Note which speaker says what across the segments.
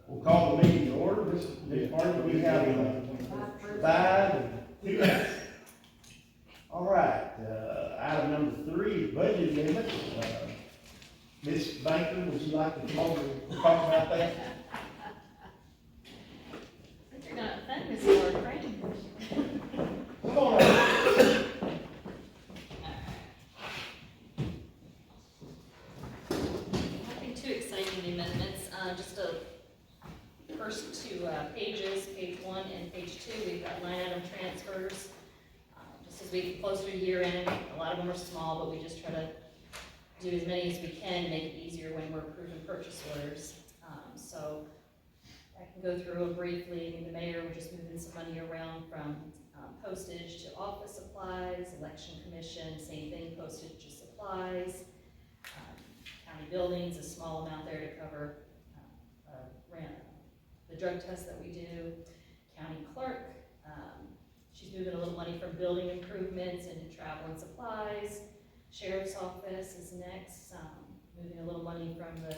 Speaker 1: We'll call the meeting to order. This part, we have 5 and 2 minutes. All right, item number 3, budget amendment. Ms. Banker, would you like to come over and talk about that?
Speaker 2: You're not offending Ms. Lord, right?
Speaker 1: Come on up.
Speaker 2: Nothing too exciting, the amendments, just the first 2 pages, page 1 and page 2, we've got line item transfers. Just as we get closer to year end, a lot of them are small, but we just try to do as many as we can to make it easier when we're approving purchase orders. So I can go through it briefly. I mean, the mayor, we're just moving some money around from postage to office supplies, election commission, same thing, postage to supplies. County buildings, a small amount there to cover the drug test that we do. County clerk, she's moving a little money from building improvements into travel and supplies. Sheriff's office is next, moving a little money from the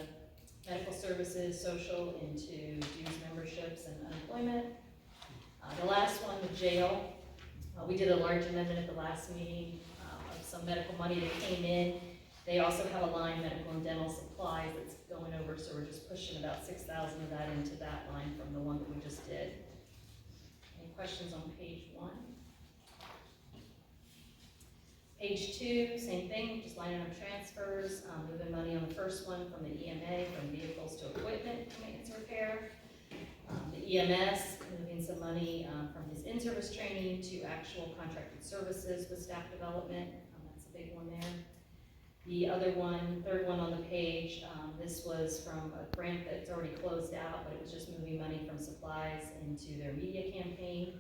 Speaker 2: medical services, social into dues memberships and unemployment. The last one, the jail, we did a large amendment at the last meeting of some medical money that came in. They also have a line, medical and dental supplies, that's going over, so we're just pushing about 6,000 of that into that line from the one that we just did. Any questions on page 1? Page 2, same thing, just line item transfers, moving money on the first one from the EMA, from vehicles to equipment for maintenance and repair. The EMS, moving some money from his in-service training to actual contracted services with staff development. That's a big one there. The other one, third one on the page, this was from a grant that's already closed out, but it was just moving money from supplies into their media campaign.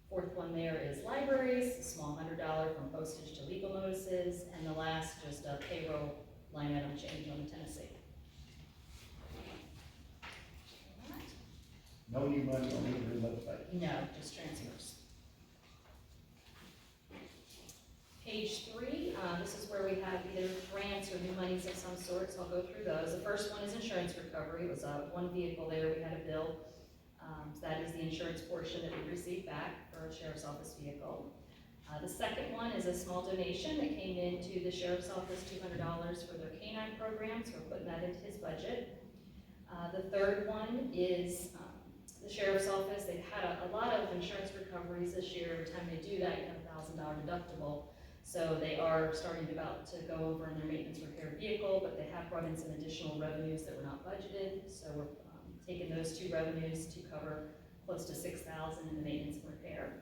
Speaker 2: Fourth one there is libraries, a small $100 from postage to legal notices, and the last, just a payroll line item change on the Tennessee.
Speaker 1: No new money on either of those pages.
Speaker 2: No, just transfers. Page 3, this is where we have either grants or new monies of some sort, so I'll go through those. The first one is insurance recovery. It was one vehicle there we had a bill. So that is the insurance portion that we received back for a sheriff's office vehicle. The second one is a small donation that came into the sheriff's office, $200 for their canine program, so we're putting that into his budget. The third one is the sheriff's office. They've had a lot of insurance recoveries this year. Every time they do that, you have a $1,000 deductible. So they are starting about to go over in their maintenance repair vehicle, but they have brought in some additional revenues that were not budgeted. So we're taking those 2 revenues to cover close to $6,000 in the maintenance and repair.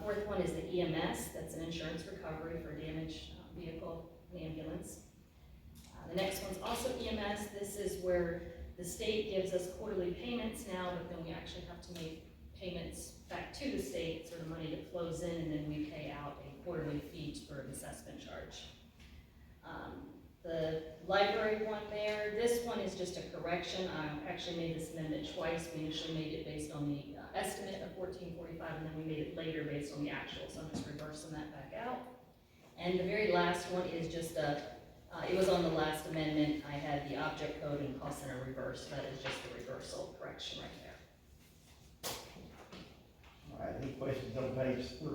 Speaker 2: Fourth one is the EMS. That's an insurance recovery for a damaged vehicle, an ambulance. The next one's also EMS. This is where the state gives us quarterly payments now, but then we actually have to make payments back to the state, sort of money that flows in, and then we pay out a quarterly fee for an assessment charge. The library one there, this one is just a correction. I actually made this amendment twice. We initially made it based on the estimate of $14.45, and then we made it later based on the actual, so I'm just reversing that back out. And the very last one is just it was on the last amendment. I had the object code and cost center reversed. That is just the reversal correction right there.
Speaker 1: All right, any questions on page 3?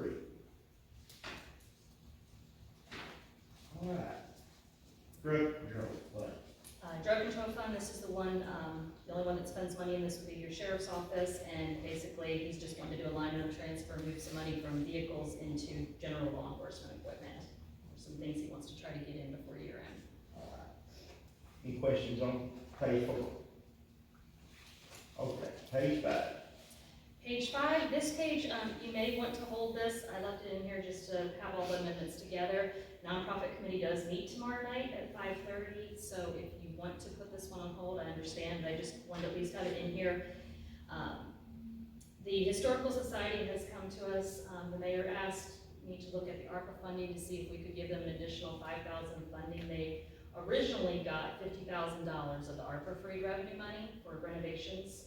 Speaker 1: All right. Drug control fund.
Speaker 2: Drug control fund, this is the one, the only one that spends money in this would be your sheriff's office, and basically he's just wanting to do a line item transfer, move some money from vehicles into general law enforcement equipment. There's some things he wants to try to get in before year end.
Speaker 1: All right. Any questions on page 4? Okay, page 5.
Speaker 2: Page 5, this page, you may want to hold this. I left it in here just to have all the amendments together. Nonprofit committee does meet tomorrow night at 5:30, so if you want to put this one on hold, I understand, but I just wanted to at least have it in here. The Historical Society has come to us. The mayor asked me to look at the ARPA funding to see if we could give them an additional $5,000 funding. They originally got $50,000 of the ARPA free revenue money for renovations.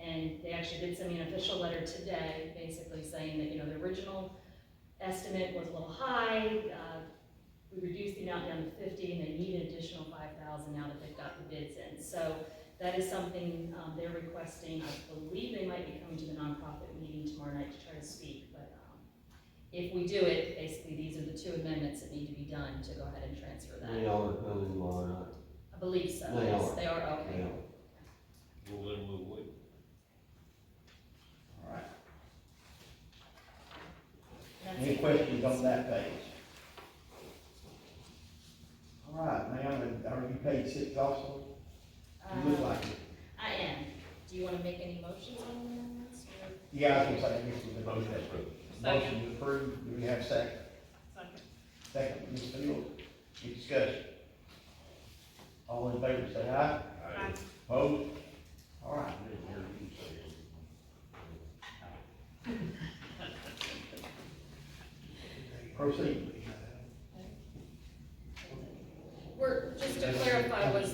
Speaker 2: And they actually did send me an official letter today, basically saying that, the original estimate was a little high. we reduced the amount down to 50, and they need an additional 5,000 now that they've got the bids in. So that is something they're requesting. I believe they might be coming to the nonprofit meeting tomorrow night to try to speak, but if we do it, basically these are the two amendments that need to be done to go ahead and transfer that.
Speaker 3: They are coming tomorrow night.
Speaker 2: I believe so,
Speaker 3: They
Speaker 2: yes,
Speaker 3: are.
Speaker 2: they are, okay.
Speaker 3: They are.
Speaker 4: Well, then we'll wait.
Speaker 1: All right.
Speaker 2: That's
Speaker 1: Any
Speaker 2: it.
Speaker 1: questions on that page? All right, ma'am, are you page 6 also? You look like it.
Speaker 2: I am. Do you want to make any motions on the amendments? Or?
Speaker 1: Yeah, I was gonna say, I guess we're gonna
Speaker 4: Motion
Speaker 1: do
Speaker 4: approved.
Speaker 1: that. Motion to approve, do we have a second?
Speaker 2: Second.
Speaker 1: Second, Ms. Fields, any discussion? All in favor, say aye.
Speaker 4: Aye.
Speaker 1: Opposed? All right.
Speaker 4: I didn't hear you say it.
Speaker 1: Proceed.
Speaker 2: We're, just to clarify, was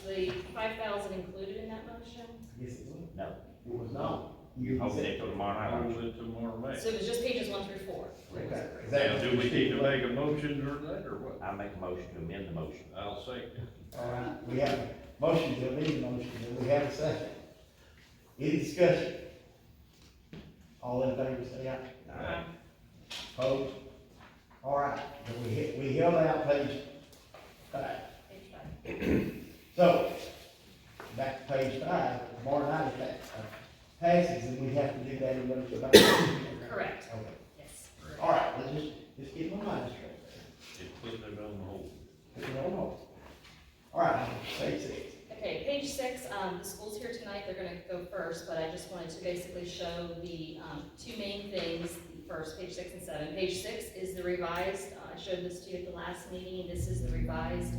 Speaker 2: the 5,000 included in that motion?
Speaker 1: Yes, it was. No. It was not. You
Speaker 5: Hold it till tomorrow night.
Speaker 4: Hold it tomorrow night.
Speaker 2: So it was just pages 1 through 4?
Speaker 1: Okay. Is
Speaker 4: Now,
Speaker 1: that
Speaker 4: do we need to make a motion or that, or what?
Speaker 5: I make a motion to amend the motion.
Speaker 4: I'll second.
Speaker 1: All right, we have a motion to amend the motion, and we have a second. Any discussion? All in favor, say aye.
Speaker 4: Aye.
Speaker 1: Opposed? All right, then we held out page 5.
Speaker 2: Page 5.
Speaker 1: So, back to page 5, tomorrow night, if that passes, then we have to do that in order to back.
Speaker 2: Correct.
Speaker 1: Okay,
Speaker 2: Yes.
Speaker 1: all right, let's just get my mind straight there.
Speaker 4: It's putting it on hold.
Speaker 1: Put it on hold. All right, page 6.
Speaker 2: Okay, page 6, the school's here tonight, they're gonna go first, but I just wanted to basically show the two main things. First, page 6 and 7. Page 6 is the revised, I showed this to you at the last meeting, this is the revised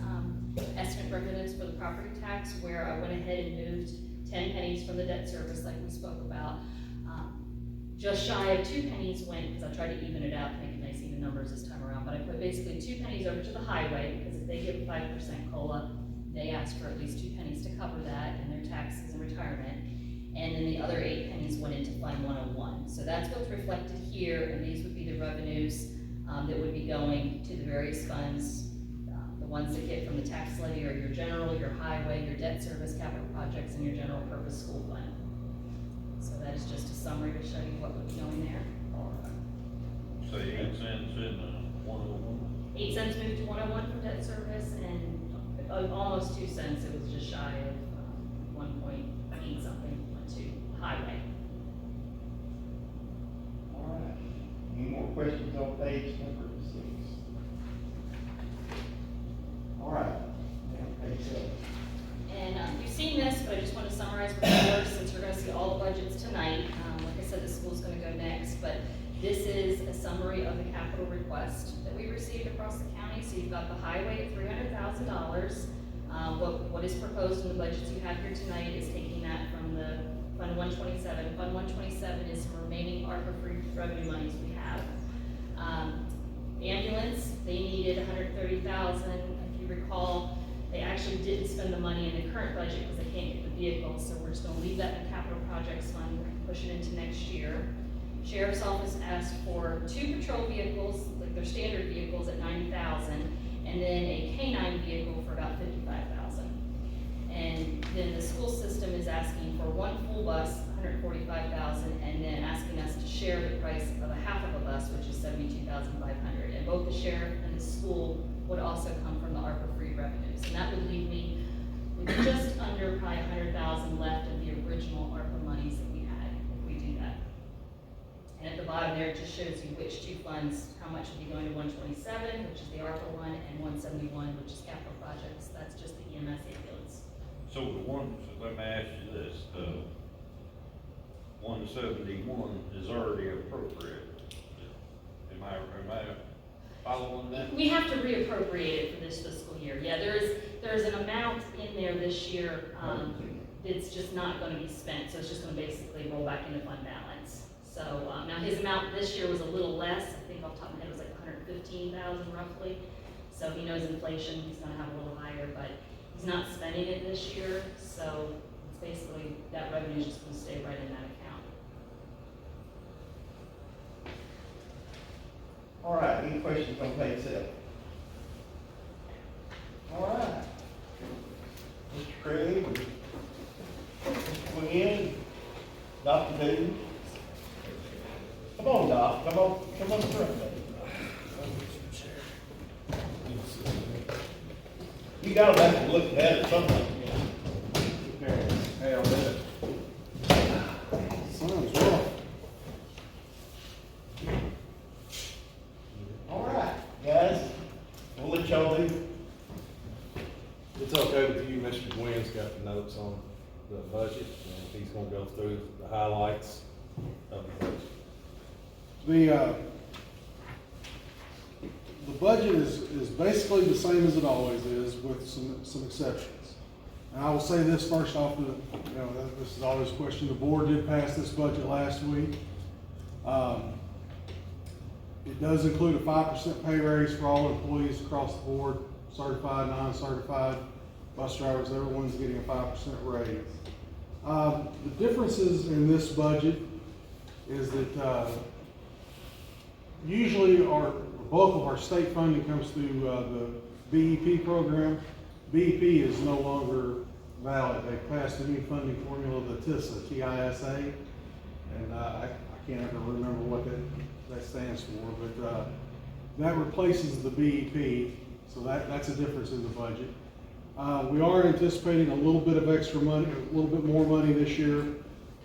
Speaker 2: estimate revenues for the property tax, where I went ahead and moved 10 pennies from the debt service like we spoke about. Just shy of 2 pennies went, because I tried to even it out, to make it nice even numbers this time around, but I put basically 2 pennies over to the highway, because if they give 5% COLA, they ask for at least 2 pennies to cover that and their taxes and retirement. And then the other 8 pennies went into Fund 101. So that's what's reflected here, and these would be the revenues that would be going to the various funds. The ones that get from the tax levy are your general, your highway, your debt service, capital projects, and your general purpose school fund. So that is just a summary to show you what would be going there.
Speaker 4: Say 8 cents in 101.
Speaker 2: 8 cents moved to 101 from debt service, and almost 2 cents, it was just shy of 1.8 something went to highway.
Speaker 1: All right, any more questions on page number 6? All right, now page 7.
Speaker 2: And you've seen this, but I just want to summarize before, since we're going to see all the budgets tonight. Like I said, the school's going to go next, but this is a summary of the capital request that we received across the county. So you've got the highway at $300,000. What is proposed in the budgets you have here tonight is taking that from the Fund 127. Fund 127 is some remaining ARPA-free revenue monies we have. Ambulance, they needed $130,000. If you recall, they actually didn't spend the money in the current budget because they can't get the vehicles, so we're just going to leave that in the capital projects fund, push it into next year. Sheriff's Office asked for 2 patrol vehicles, like their standard vehicles, at $90,000, and then a K-9 vehicle for about $55,000. And then the school system is asking for 1 full bus, $145,000, and then asking us to share the price of a half of a bus, which is $72,500. And both the sheriff and the school would also come from the ARPA-free revenues, and that would leave me with just under probably $100,000 left of the original ARPA monies that we had if we do that. And at the bottom there, it just shows you which 2 funds, how much will be going to 127, which is the ARPA one, and 171, which is capital projects. That's just the EMS ambulance.
Speaker 4: So the one, so let me ask you this, 171 is already appropriate. Am I following that?
Speaker 2: We have to reappropriate it for this fiscal year. Yeah, there's an amount in there this year, it's just not gonna be spent, so it's just gonna basically roll back into fund balance. So, now his amount this year was a little less, I think off the top of my head it was like 115,000 roughly. So he knows inflation, he's gonna have a little higher, but he's not spending it this year, so it's basically, that revenue is just gonna stay right in that account.
Speaker 1: All right, any questions on page 7? All right. Mr. Craig, Mr. Quinn, Dr. Dewey. Come on, Doc, come on through. You gotta have to look at it sometime.
Speaker 3: Hey, I'll do it. Sounds rough.
Speaker 1: All right, guys, we'll let y'all do.
Speaker 3: It's okay with you, Mr. Gwynn's got the notes on the budget, and he's gonna go through the highlights of the budget.
Speaker 6: The budget is basically the same as it always is, with some exceptions. And I will say this first off, this is always a question, the board did pass this budget last week. It does include a 5% pay raise for all employees across the board, certified, non-certified, bus drivers, everyone's getting a 5% raise. The differences in this budget is that usually the bulk of our state funding comes through the BEP program. BEP is no longer valid. They passed a new funding formula, the TISA, T-I-S-A, and I can't ever remember what that stands for, but that replaces the BEP, so that's a difference in the budget. We are anticipating a little bit of extra money, a little bit more money this year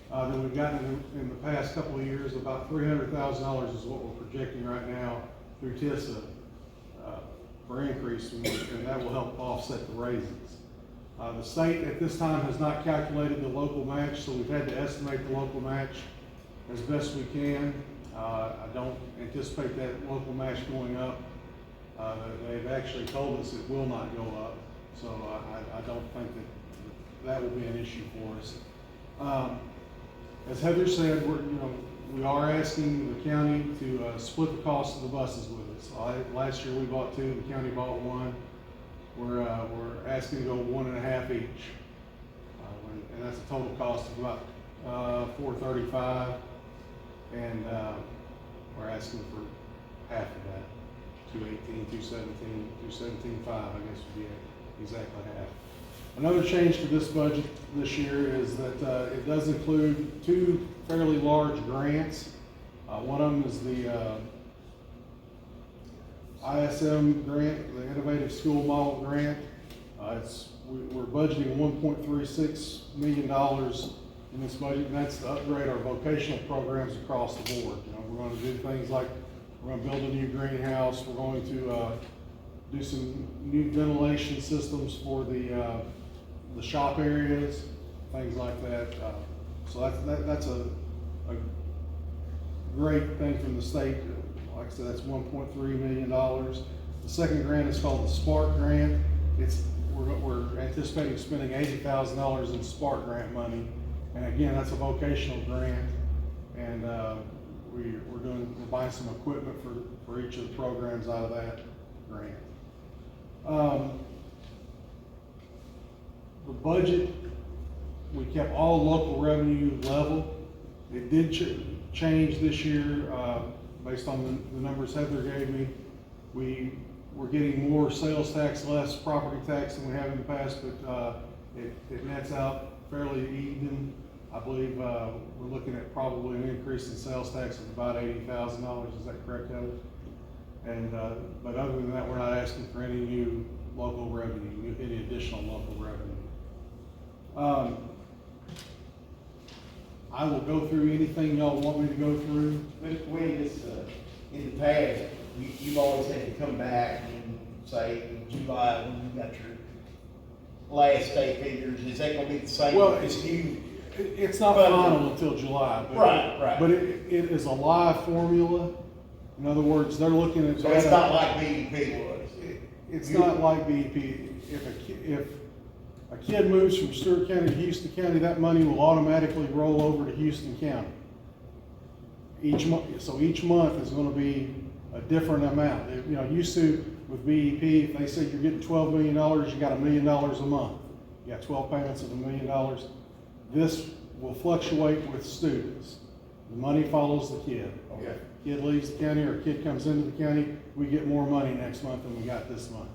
Speaker 6: than we've gotten in the past couple of years. About $300,000 is what we're projecting right now through TISA for increase, and that will help offset the raises. The state at this time has not calculated the local match, so we've had to estimate the local match as best we can. I don't anticipate that local match going up. They've actually told us it will not go up, so I don't think that will be an issue for us. As Heather said, we are asking the county to split the cost of the buses with us. Last year we bought 2, the county bought 1. We're asking to go 1.5 each, and that's a total cost of about $435, and we're asking for half of that, $218, $217, $217.5, I guess would be exactly half. Another change to this budget this year is that it does include 2 fairly large grants. One of them is the ISM grant, the Innovative School Model Grant. We're budgeting $1.36 million in this budget, and that's to upgrade our vocational programs across the board. We're going to do things like we're going to build a new greenhouse. We're going to do some new ventilation systems for the shop areas, things like that. So that's a great thing from the state. Like I said, that's $1.3 million. The second grant is called the Spark Grant. We're anticipating spending $80,000 in Spark Grant money. And again, that's a vocational grant. And we're buying some equipment for each of the programs out of that grant. The budget, we kept all local revenue level. It did change this year based on the numbers Heather gave me. We're getting more sales tax, less property tax than we have in the past, but it nets out fairly even. I believe we're looking at probably an increase in sales tax of about $80,000. Is that correct, Heather? And but other than that, we're not asking for any new local revenue, any additional local revenue. I will go through anything y'all want me to go through.
Speaker 1: Mr. Quinn, in the past, you've always had to come back and say in July when you got your last state figures. Is that going to be the same?
Speaker 6: Well,
Speaker 1: with this new?
Speaker 6: It's not final until July, but
Speaker 1: Right.
Speaker 6: But it is a live formula. In other words, they're looking at.
Speaker 1: So it's not like BEP was.
Speaker 6: It's not like BEP. If a kid moves from Stewart County to Houston County, that money will automatically roll over to Houston County. Each month is going to be a different amount. Used to with BEP, if they say you're getting $12 million, you got $1 million a month. You got 12 payments of $1 million. This will fluctuate with students. The money follows the kid.
Speaker 1: Okay.
Speaker 6: Kid leaves the county or a kid comes into the county, we get more money next month than we got this month.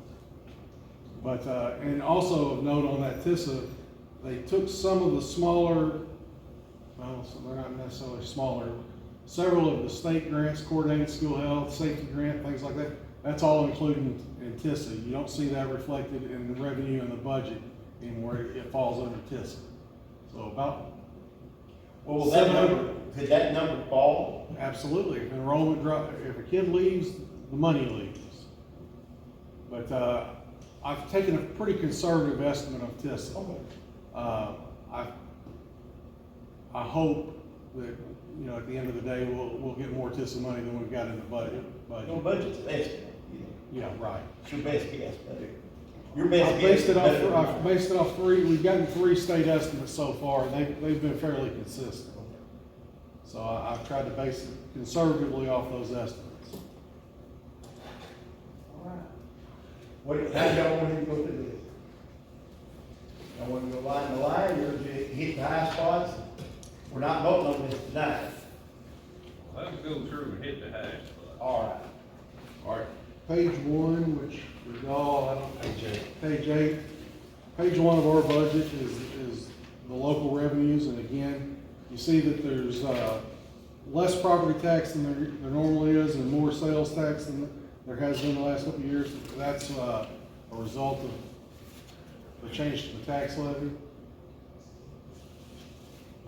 Speaker 6: But, and also of note on that TISA, they took some of the smaller, well, they're not necessarily smaller, several of the state grants, coordinated school health, safety grant, things like that. That's all included in TISA. You don't see that reflected in the revenue and the budget anymore. It falls under TISA. So about
Speaker 1: Well, that number, could that number fall?
Speaker 6: absolutely. If enrollment drop, if a kid leaves, the money leaves. But I've taken a pretty conservative estimate of TISA. I hope that, you know, at the end of the day, we'll get more TISA money than we've got in the budget.
Speaker 1: No budget's best,
Speaker 6: Yeah, right.
Speaker 1: it's your best guess, but your best
Speaker 6: I've
Speaker 1: guess.
Speaker 6: based it
Speaker 1: is better than
Speaker 6: off,
Speaker 1: mine.
Speaker 6: I've based it off we've gotten 3 state estimates so far, and they've been fairly consistent. So I've tried to base it conservatively off those estimates.
Speaker 1: All right. What, how y'all want him to go through this? Y'all want to go line to line, or just hit the high spots? We're not voting on this tonight.
Speaker 4: Let's go through and hit the high spot.
Speaker 1: All right. All right.
Speaker 6: Page 1, which for y'all, I don't.
Speaker 3: Page 8.
Speaker 6: Page 8. Page 1 of our budget is the local revenues, and again, you see that there's less property tax than there normally is, and more sales tax than there has been the last couple of years. That's a result of the change to the tax levy.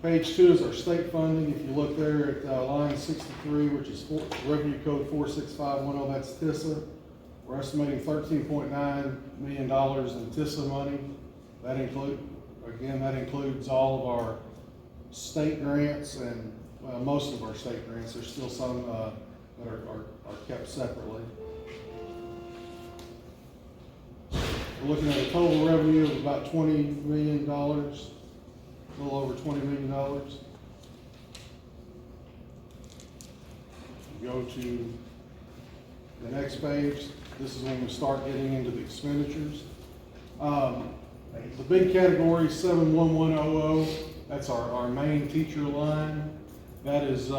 Speaker 6: Page 2 is our state funding. If you look there at line 63, which is revenue code 46510, that's TISA. We're estimating $13.9 million in TISA money. That includes all of our state grants and, well, most of our state grants. There's still some that are kept separately. We're looking at a total revenue of about $20 million. A little over $20 million. Go to the next page. This is when we start getting into the expenditures. The big category, 71100, that's our main teacher line. That is,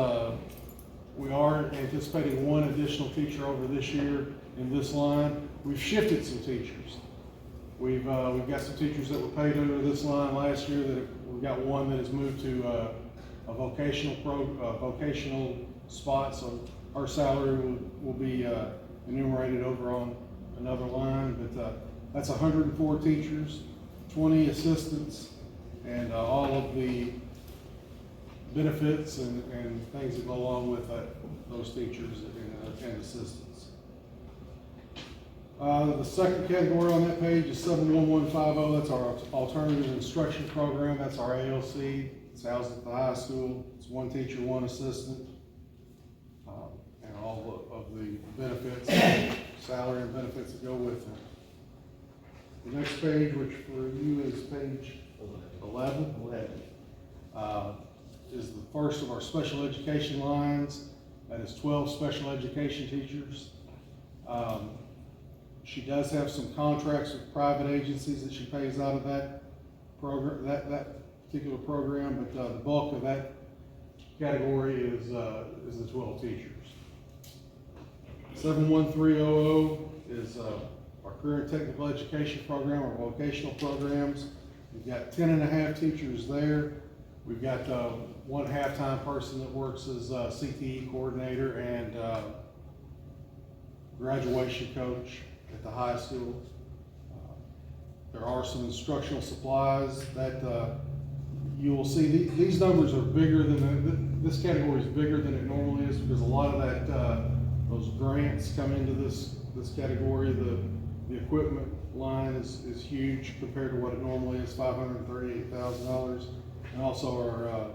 Speaker 6: we are anticipating 1 additional teacher over this year in this line. We've shifted some teachers. We've got some teachers that were paid under this line last year we've got one that has moved to a vocational spot, so her salary will be enumerated over on another line, but that's 104 teachers, 20 assistants, and all of the benefits and things that go along with those teachers and assistants. The second category on that page is 71150. That's our alternative instruction program. That's our ALC. It's housed at the high school. It's 1 teacher, 1 assistant, and all of the benefits, salary and benefits that go with them. The next page, which for you is page 11, is the first of our special education lines. That is 12 special education teachers. She does have some contracts with private agencies that she pays out of that program, that particular program, but the bulk of that category is the 12 teachers. 71300 is our career and technical education program, our vocational programs. We've got 10.5 teachers there. We've got 1 half-time person that works as a CTE coordinator and graduation coach at the high school. There are some instructional supplies that you will see. These numbers are bigger than this category is bigger than it normally is because a lot of that those grants come into this category. The equipment line is huge compared to what it normally is, $538,000, and also our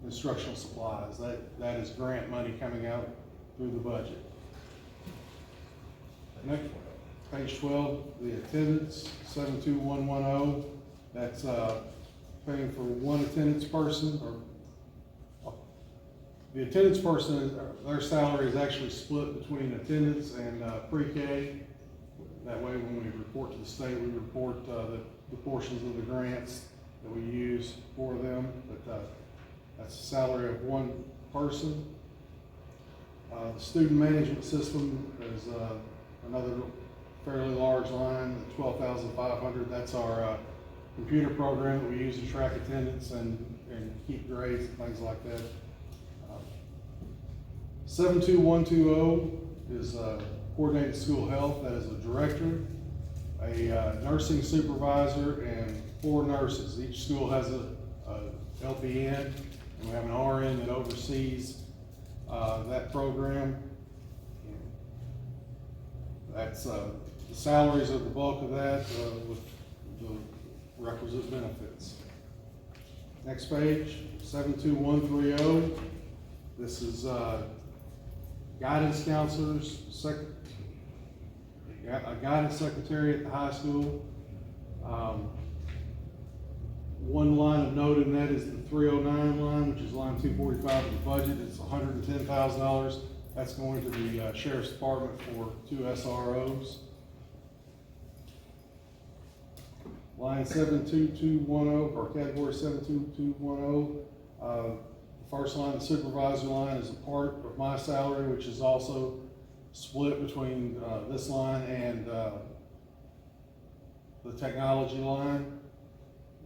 Speaker 6: instructional supplies. That is grant money coming out through the budget. Next, page 12, the attendance, 72110. That's paying for 1 attendance person, or the attendance person, their salary is actually split between attendance and pre-K. That way, when we report to the state, we report the portions of the grants that we use for them. But that's a salary of 1 person. The student management system is, another fairly large line, $12,500. That's our, computer program that we use to track attendance and keep grades and things like that. 72120 is coordinated school health. That is a director, a nursing supervisor, and 4 nurses. Each school has a LPN, and we have an RN that oversees that program. That's the salaries are the bulk of that, with the requisite benefits. Next page, 72130. This is guidance counselors, a guidance secretary at the high school. One line of note in that is the 309 line, which is line 245 of the budget. It's $110,000. That's going to the Sheriff's Department for 2 SROs. Line 72210, or category 72210, the first line, the supervisor line, is a part of my salary, which is also split between this line and the technology line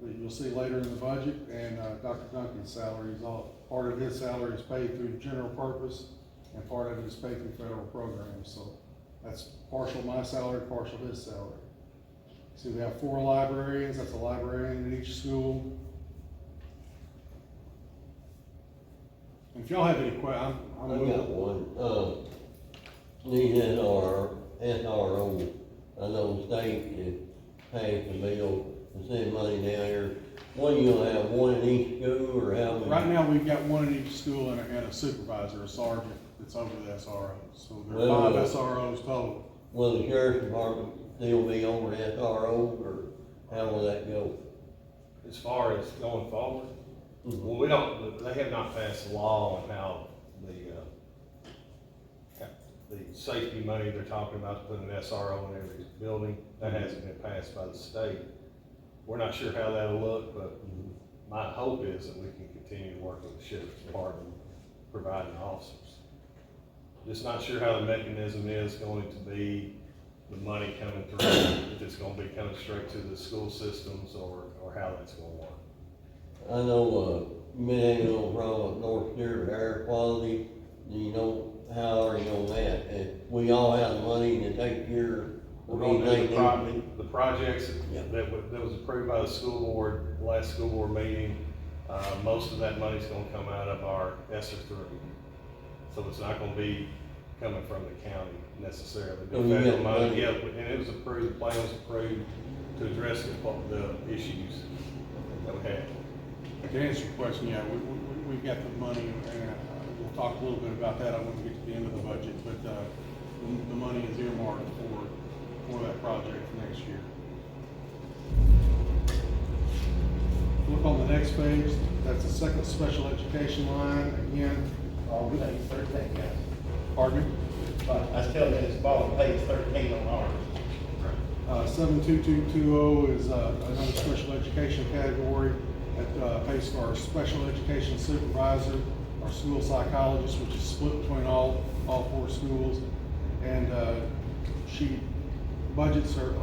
Speaker 6: that you'll see later in the budget. And Dr. Duncan's salary is all, part of his salary is paid through general purpose, and part of it is paid through federal programs. So that's partial my salary, partial his salary. See, we have 4 librarians. That's a librarian at each school. And if y'all have any questions,
Speaker 7: I got one. These SRO, I know the state is passed the bill to send money down here. What, you gonna have one in each school, or how many?
Speaker 6: right now, we've got 1 in each school and a supervisor, a sergeant that's over the SROs. So there are 5 SROs total.
Speaker 7: Will the sheriff's department still be over the SRO, or how will that go?
Speaker 3: As far as going forward, well, we don't, they have not passed a law on how the safety money they're talking about to put an SRO in every building, that hasn't been passed by the state. We're not sure how that'll look, but my hope is that we can continue to work with the sheriff's department, providing officers. Just not sure how the mechanism is going to be, the money coming through, if it's gonna be coming straight to the school systems, or how that's gonna work.
Speaker 7: I know, you been hanging on from North Tier air quality. Do you know how are you on that? If we all have the money to take care of
Speaker 3: We're gonna do
Speaker 7: anything.
Speaker 3: the projects
Speaker 7: Yeah.
Speaker 3: that was approved by the school board, last school board meeting. Most of that money's gonna come out of our ESSER 3. So it's not gonna be coming from the county necessarily. The
Speaker 7: So you
Speaker 3: federal
Speaker 7: got
Speaker 3: money,
Speaker 7: money.
Speaker 3: yeah, and it was approved, the plan was approved to address the issues that we had.
Speaker 6: To answer your question, yeah, we've got the money, and we'll talk a little bit about that. I want to get to the end of the budget, but the money is earmarked for that project for next year. Look on the next page. That's the second special education line. Again,
Speaker 1: Oh, we think 13, guys.
Speaker 6: pardon me?
Speaker 1: But I was telling you, it's bottom page 13 on ours.
Speaker 6: 72220 is another special education category that pays for our special education supervisor, our school psychologist, which is split between all 4 schools. And she budgets her,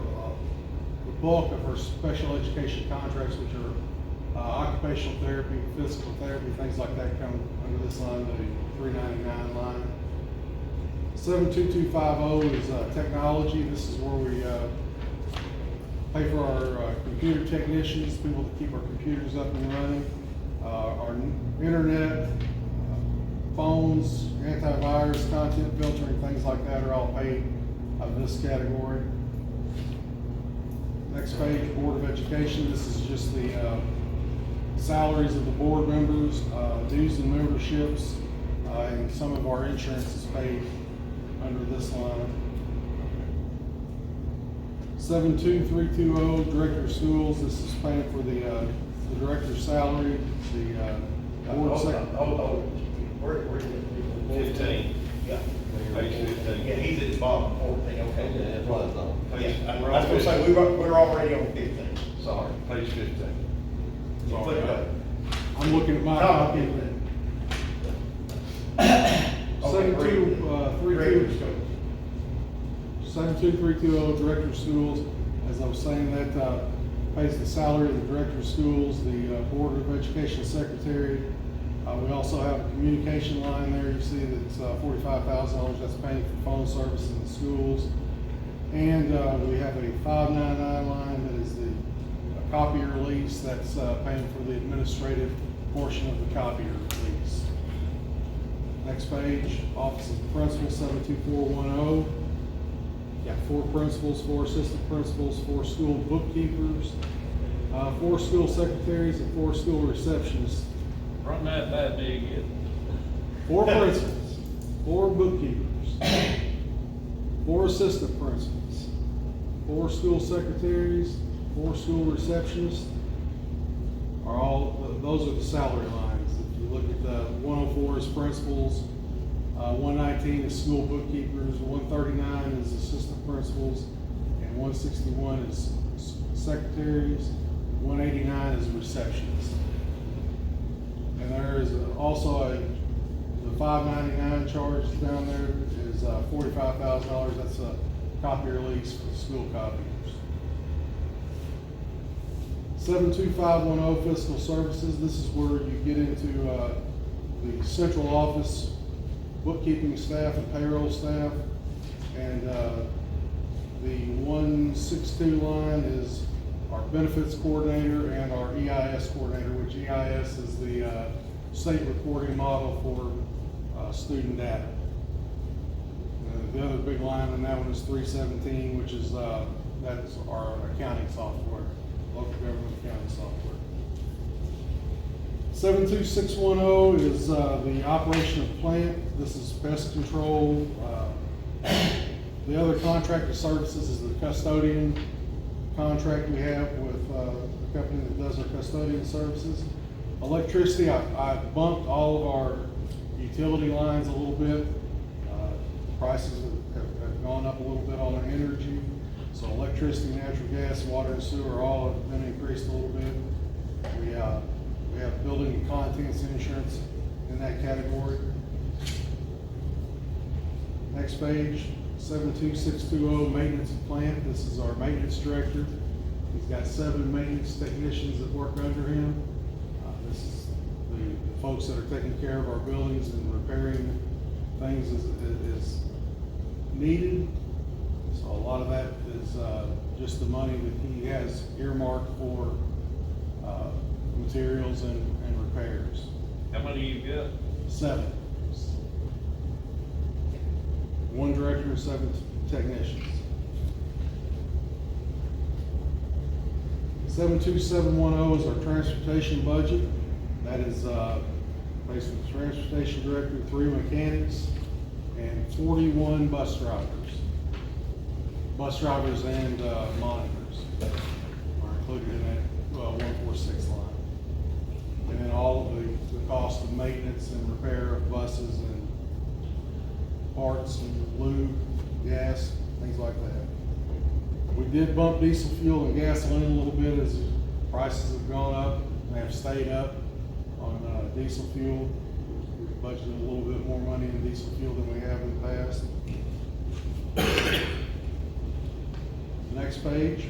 Speaker 6: the bulk of her special education contracts, which are occupational therapy, physical therapy, things like that, come under this line, the 399 line. 72250 is technology. This is where we pay for our computer technicians, people to keep our computers up and running, our internet, phones, antivirus, content filtering, things like that are all paid out of this category. Next page, Board of Education. This is just the salaries of the board members, dues and memberships, and some of our insurance is paid under this line. 72320, Director of Schools. This is paying for the director's salary, the board secretary.
Speaker 1: Hold. Where
Speaker 3: 15.
Speaker 1: Yeah.
Speaker 3: Page 15.
Speaker 1: Yeah, he's at the bottom, 14, okay.
Speaker 7: Okay, that's what I thought.
Speaker 1: Yeah, I was gonna say, we're already on 15.
Speaker 3: Sorry, page 15.
Speaker 1: You put it up.
Speaker 6: I'm looking at my
Speaker 1: No,
Speaker 6: copy.
Speaker 1: okay, Director's coach.
Speaker 6: 72320, Director of Schools, as I was saying, that pays the salary of the Director of Schools, the Board of Education Secretary. We also have a communication line there, you see that's $45,000, that's paying for phone service in the schools. And we have a 599 line that is the copier lease, that's paying for the administrative portion of the copier lease. Next page, Office of the Principal, 72410. Got 4 principals, 4 assistant principals, 4 school bookkeepers, 4 school secretaries, and 4 school receptionists.
Speaker 4: Run that bad dig it.
Speaker 6: 4 principals, 4 bookkeepers, 4 assistant principals, 4 school secretaries, 4 school receptionists. Are all, those are the salary lines. If you look at the 104 is principals, 119 is school bookkeepers, 139 is assistant principals, and 161 is secretaries, 189 is receptionists. And there is also the 599 charge down there is $45,000. That's a copier lease for the school copiers. 72510 fiscal services. This is where you get into the central office bookkeeping staff and payroll staff. And the 162 line is our benefits coordinator and our EIS coordinator, which EIS is the state reporting model for student data. The other big line in that one is 317, which is that's our accounting software, local government accounting software. 72610 is the operation of plant. This is pest control. The other contracted services is the custodian contract we have with the company that does our custodian services. Electricity, I bumped all of our utility lines a little bit. Prices have gone up a little bit on our energy. So electricity, natural gas, water and sewer all have been increased a little bit. We have building and contents insurance in that category. Next page, 72620, maintenance of plant. This is our maintenance director. He's got 7 maintenance technicians that work under him. This is the folks that are taking care of our buildings and repairing things as needed. So a lot of that is just the money that he has earmarked for materials and repairs.
Speaker 4: How many you got?
Speaker 6: 7. 1 director and 7 technicians. 72710 is our transportation budget. That is basically the transportation director, 3 mechanics, and 41 bus drivers. Bus drivers and monitors are included in that 146 line. And then all of the cost of maintenance and repair of buses and parts and lube, gas, things like that. We did bump diesel fuel and gasoline a little bit as prices have gone up. They have stayed up on diesel fuel. We've budgeted a little bit more money in diesel fuel than we have in the past. Next page,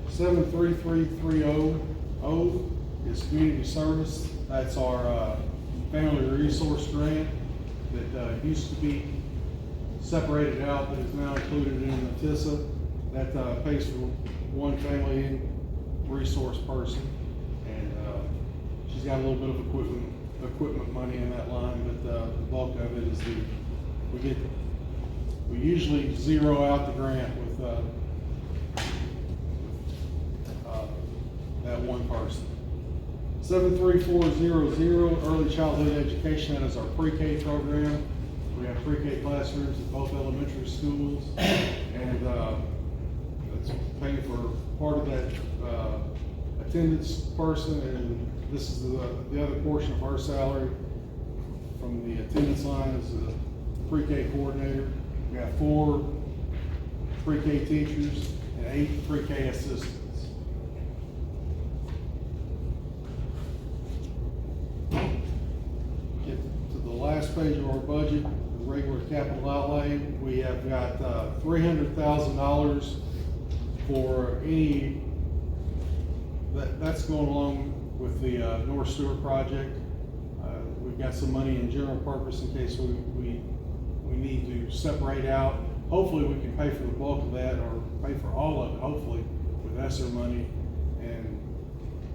Speaker 6: 73330 is community service. That's our family resource grant that used to be separated out, but is now included in the TISA. That pays for 1 family resource person, and she's got a little bit of equipment money in that line, but the bulk of it is we usually zero out the grant with that 1 person. 73400, early childhood education. That is our pre-K program. We have pre-K classrooms at both elementary schools, and it's paying for part of that attendance person, and this is the other portion of her salary from the attendance line is the pre-K coordinator. We have 4 pre-K teachers and 8 pre-K assistants. Get to the last page of our budget, regular capital outlay, we have got, $300,000 for any, that's going along with the, North Stewart project. We've got some money in general purpose in case we need to separate out. Hopefully we can pay for the bulk of that, or pay for all of it, hopefully, with ESSER money. And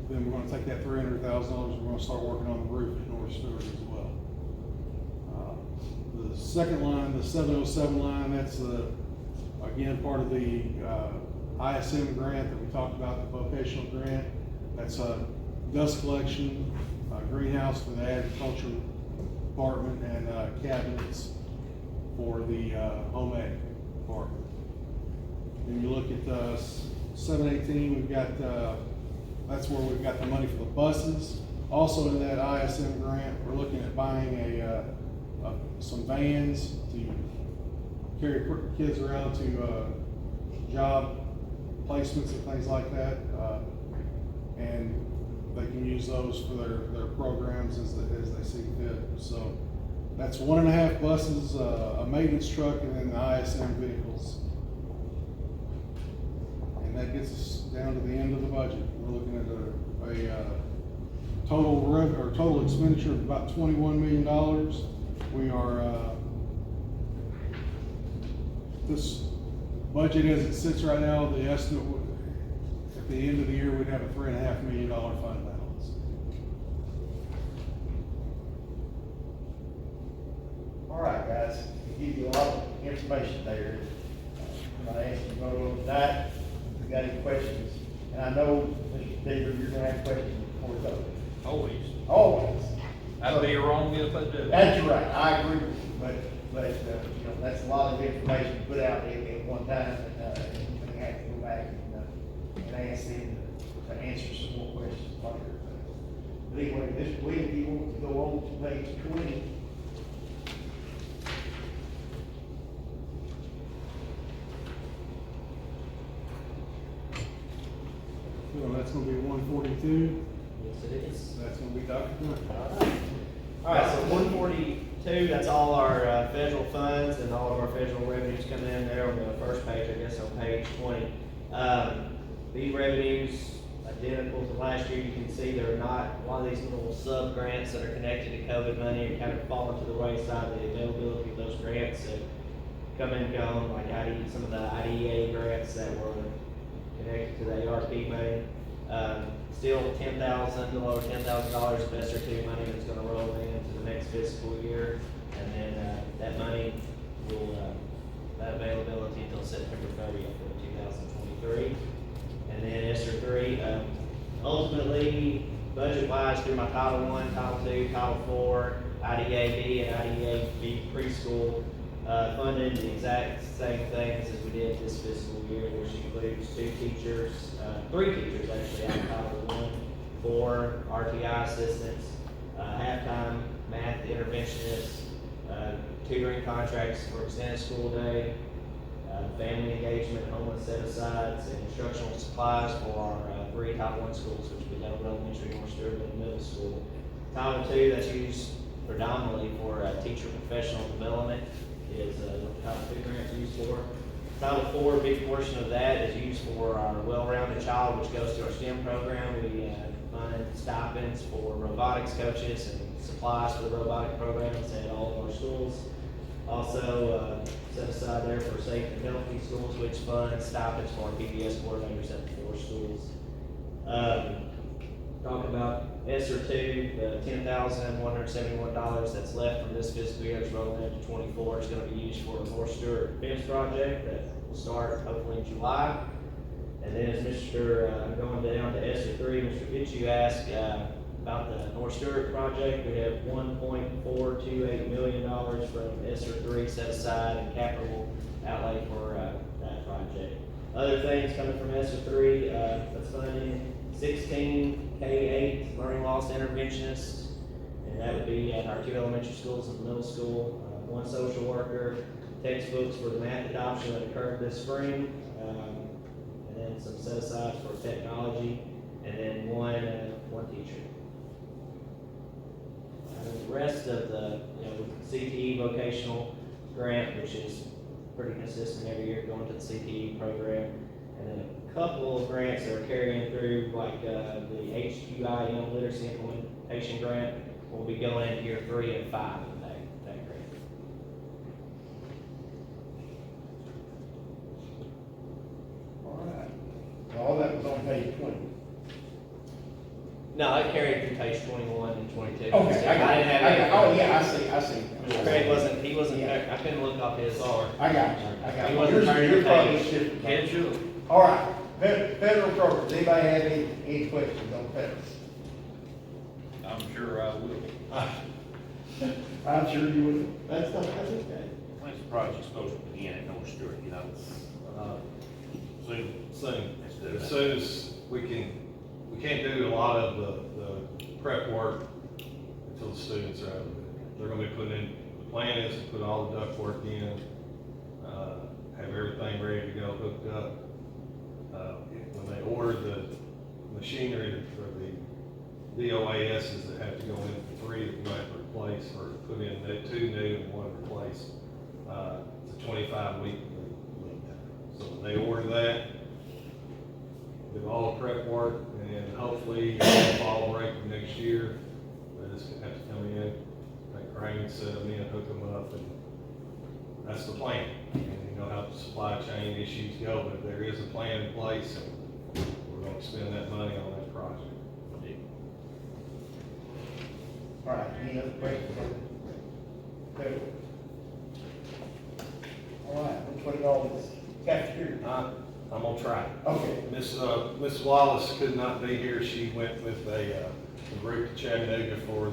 Speaker 6: then we're gonna take that $300,000, we're gonna start working on the roof at North Stewart as well. The second line, the 707 line, that's again, part of the ISM grant that we talked about, the vocational grant. That's a dust collection, greenhouse for the agriculture department, and cabinets for the home ec department. When you look at 718, we've got, that's where we've got the money for the buses. Also in that ISM grant, we're looking at buying some vans to carry kids around to job placements and things like that. And they can use those for their programs as they see fit. So that's 1.5 buses, a maintenance truck, and then the ISM vehicles. And that gets us down to the end of the budget. We're looking at a total expenditure of about $21 million. We are, this budget as it sits right now, the estimate at the end of the year, we'd have a $3.5 million fund balance.
Speaker 1: All right, guys, we give you a lot of information there. I'm gonna ask you to go over that, if you got any questions. And I know, Mr. Deaver, you're gonna have questions before it's over.
Speaker 4: Always.
Speaker 1: Always.
Speaker 4: That'd be wrong if I do.
Speaker 1: That's right, I agree with you, but, you know, that's a lot of information to put out there at one time, and we have to go back and ask them to answer some more questions later. But anyway, Mr. Williams, you want to go on to page 20?
Speaker 6: So that's gonna be 142.
Speaker 8: Yes, it is.
Speaker 6: That's gonna be Dr. Hunt.
Speaker 8: All right, so 142, that's all our federal funds and all of our federal revenues coming in there on the first page, I guess, on page 20. These revenues, identical to last year, you can see they're not, a lot of these little sub-grants that are connected to COVID money are kind of falling to the wayside. The availability of those grants have come and gone, like some of the IDEA grants that were connected to the ARP money. Still $10,000, a little over $10,000 of ESSER 2 money that's gonna roll into the next fiscal year. And then, that money will, that availability until September 30th of 2023. And then ESSER 3, ultimately, budget-wise, through my Title I, Title II, Title IV, IDA-B, and IDA-B preschool, funded the exact same things as we did this fiscal year, which includes 3 teachers actually, out of Title I, 4 RTI assistants, halftime math interventionists, tutoring contracts for extended school day, family engagement, homeless set-asides, and instructional supplies for our 3 Title I schools, which would be Delaware Elementary, North Stewart, and Middle School. Title II, that's used predominantly for teacher professional development, is what Title II grants are used for. Title IV, a big portion of that is used for our well-rounded child, which goes to our STEM program. We fund stipends for robotics coaches and supplies for the robotic programs at all of our schools. Also, set aside there for safe and healthy schools, which funds stipends for our PBS coordinators at the 4 schools. Talk about ESSER 2, the $10,171 that's left from this fiscal year is rolling into 24 is going to be used for a North Stewart fence project that will start hopefully in July. And then as going down to ESSER 3, Mr. Fitch, you asked about the North Stewart project. We have $1.428 million from ESSER 3 set aside and capital outlay for that project. Other things coming from ESSER 3, that's funding 16 K-8 learning loss interventionists, and that would be at our 2 elementary schools and the middle school, 1 social worker, textbooks for the math adoption that occurred this spring, and then some set asides for technology, and then one teacher. The rest of the CTE vocational grant, which is pretty consistent every year, going to the CTE program. And then a couple of grants that are carrying through, like, the HQIM literacy implementation grant, will be going into year 3 and 5 of that grant.
Speaker 1: All right. All that was on page 20.
Speaker 8: No, I carried through page 21 and 22.
Speaker 1: Okay, I got it.
Speaker 8: didn't have it.
Speaker 1: Oh, yeah, I see.
Speaker 8: Craig he wasn't, I couldn't look up his.
Speaker 1: I got
Speaker 8: He
Speaker 1: you.
Speaker 8: wasn't turning
Speaker 1: Your
Speaker 8: the
Speaker 1: part is
Speaker 8: page.
Speaker 1: different.
Speaker 4: Catch up.
Speaker 1: All right, federal programs, anybody have any questions on federal?
Speaker 4: I'm sure I will.
Speaker 1: I'm sure you would, that's okay.
Speaker 5: When's the project supposed to begin at North Stewart, you know?
Speaker 3: Soon,
Speaker 5: Let's do
Speaker 3: as
Speaker 5: that.
Speaker 3: soon as we can't do a lot of the prep work until the students are out of it. They're gonna be putting in, the plan is to put all the duct work in, have everything ready to go, hooked up. When they order the machinery for the DOASs that have to go in, 3 that we have to replace, or put in 2 new and 1 replace, it's a 25-week lead time. So when they order that, do all the prep work, and hopefully fall break of next year, they just have to come in, take cranes, set them in, hook them up, and that's the plan. And you know how the supply chain issues go, but there is a plan in place, and we're gonna spend that money on that project.
Speaker 1: All right, any other questions? Federal. All right, which one of y'all is cafeteria?
Speaker 3: I'm gonna try.
Speaker 1: Okay.
Speaker 3: Miss Wallace could not be here. She went with a group to Chattanooga for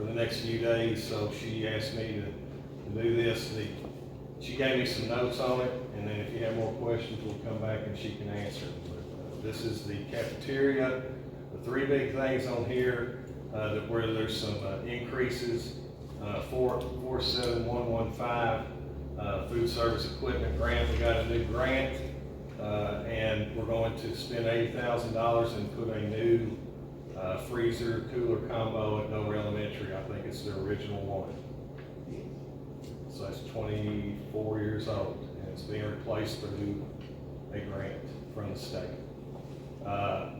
Speaker 3: the next few days, so she asked me to do this. She gave me some notes on it, and then if you have more questions, we'll come back and she can answer them. But, this is the cafeteria. The 3 big things on here, that where there's some increases, 47115, food service equipment grant. We got a new grant, and we're going to spend $80,000 and put a new freezer cooler combo at Dover Elementary. I think it's the original one. So that's 24 years old, and it's being replaced through a grant from the state. The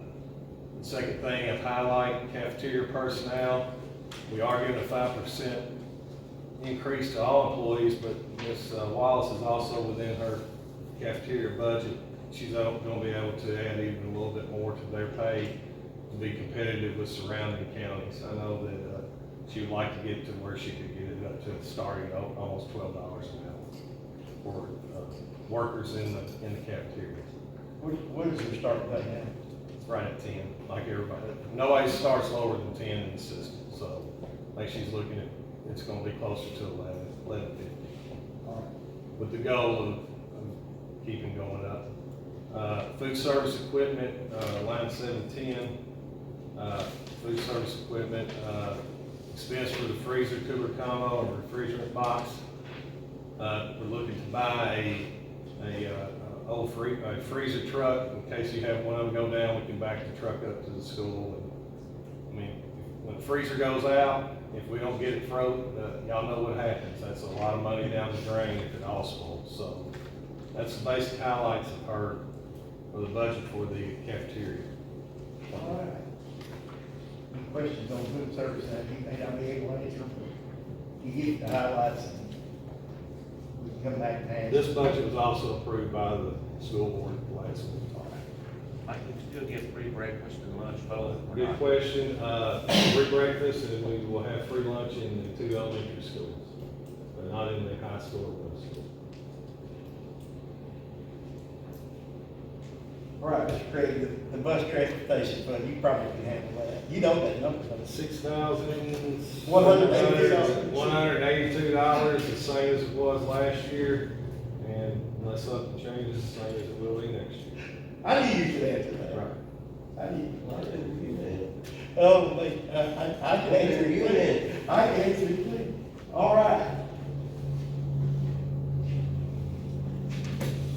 Speaker 3: second thing I've highlighted, cafeteria personnel. We are giving a 5% increase to all employees, but Ms. Wallace is also within her cafeteria budget. She's going to be able to add even a little bit more to their pay to be competitive with surrounding counties. I know that she would like to get to where she could get it up to starting at almost $12 an hour for workers in the cafeteria.
Speaker 1: What is your start pay now?
Speaker 3: Right at 10, like everybody. Nobody starts lower than 10 in the system, so I think she's looking at, it's gonna be closer to 11.50.
Speaker 1: All right.
Speaker 3: With the goal of keeping going up. Food service equipment, line 710, food service equipment, expense for the freezer cooler combo and refrigerant box. We're looking to buy a freezer truck in case you have one of them go down. We can back the truck up to the school. And, I mean, when the freezer goes out, if we don't get it frozen, y'all know what happens. That's a lot of money down the drain if it all spoils. So that's the basic highlights of her for the budget for the cafeteria.
Speaker 1: All right. Any questions on food service that you may not be able to answer? You give the highlights and we can come back and answer.
Speaker 3: This budget was also approved by the school board last week.
Speaker 5: Like, we still get free breakfast and lunch both. or
Speaker 3: Good
Speaker 5: not?
Speaker 3: question. Free breakfast, and we will have free lunch in the 2 elementary schools, but not in the high school or middle school.
Speaker 1: All right, Mr. Craig, the bus transportation fund, you probably can handle that. You know that number, don't you?
Speaker 3: $182, the same as it was last year, and unless something changes, the same as it will be next year.
Speaker 1: How do you usually answer that?
Speaker 3: Right.
Speaker 1: How do you?
Speaker 7: Why didn't you do
Speaker 1: Oh, I can answer
Speaker 7: You
Speaker 1: it.
Speaker 7: answer.
Speaker 1: I can answer it, please. All right.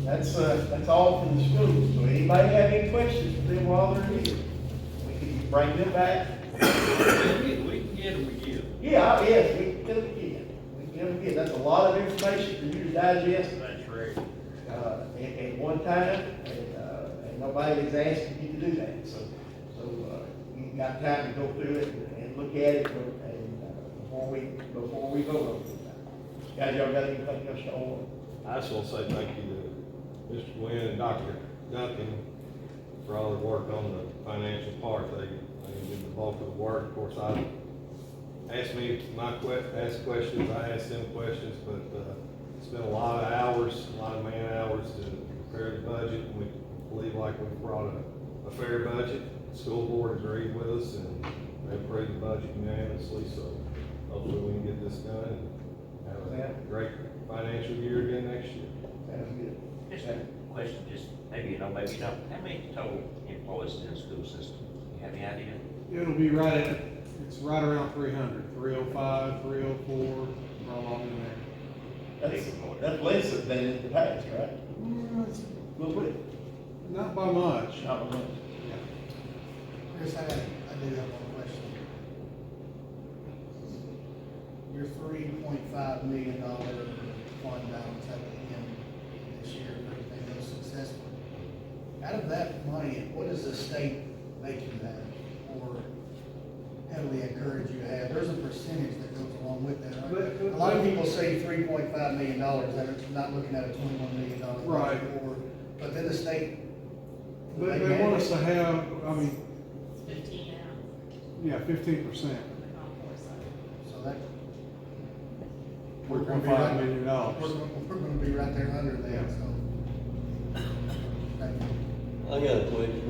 Speaker 1: That's all from the schools. So anybody have any questions for them while they're here? We can bring them back.
Speaker 4: We can get them again.
Speaker 1: Yeah, yes, we can do it again. We can again, that's a lot of information for you to digest,
Speaker 5: That's right.
Speaker 1: at one time, and nobody is asking you to do that, so, you got time to go through it and look at it, before we vote on it. Guys, y'all got anything else y'all want?
Speaker 3: I just want to say thank you to Mr. Gwynn and Dr. Duncan for all their work on the financial part. They did the bulk of the work. Of course, I asked questions, I asked them questions, but spent a lot of hours, a lot of man hours to prepare the budget. And we believe like we've brought a fair budget. The school board agreed with us and they approved the budget unanimously, so hopefully we can get this done and have a great financial year again next year.
Speaker 1: Sounds good.
Speaker 5: Just a question, just maybe you know, maybe you don't. How many total employees in the school system? You have any idea?
Speaker 6: It'll be it's right around 300, 305, 304, right along in there.
Speaker 1: That's less than in the past, right?
Speaker 6: It's
Speaker 1: A little bit.
Speaker 6: not by much.
Speaker 1: Not much.
Speaker 9: Chris, I do have one question. Your $3.5 million fund balance at the end of this year, if everything goes successful. Out of that money, what is the state making that, or heavily encourage you to have? There's a percentage that goes along with that, right? A lot of people say $3.5 million, they're not looking at a $21 million.
Speaker 6: Right.
Speaker 9: But then the state.
Speaker 6: They want us to have, I mean,
Speaker 2: 15 now.
Speaker 6: yeah, 15%.
Speaker 2: On the Concourse side.
Speaker 9: So that.
Speaker 6: We're
Speaker 9: gonna be
Speaker 6: $5
Speaker 9: right-
Speaker 6: million.
Speaker 9: We're gonna be right there under that, so. Thank you.
Speaker 7: I got a question,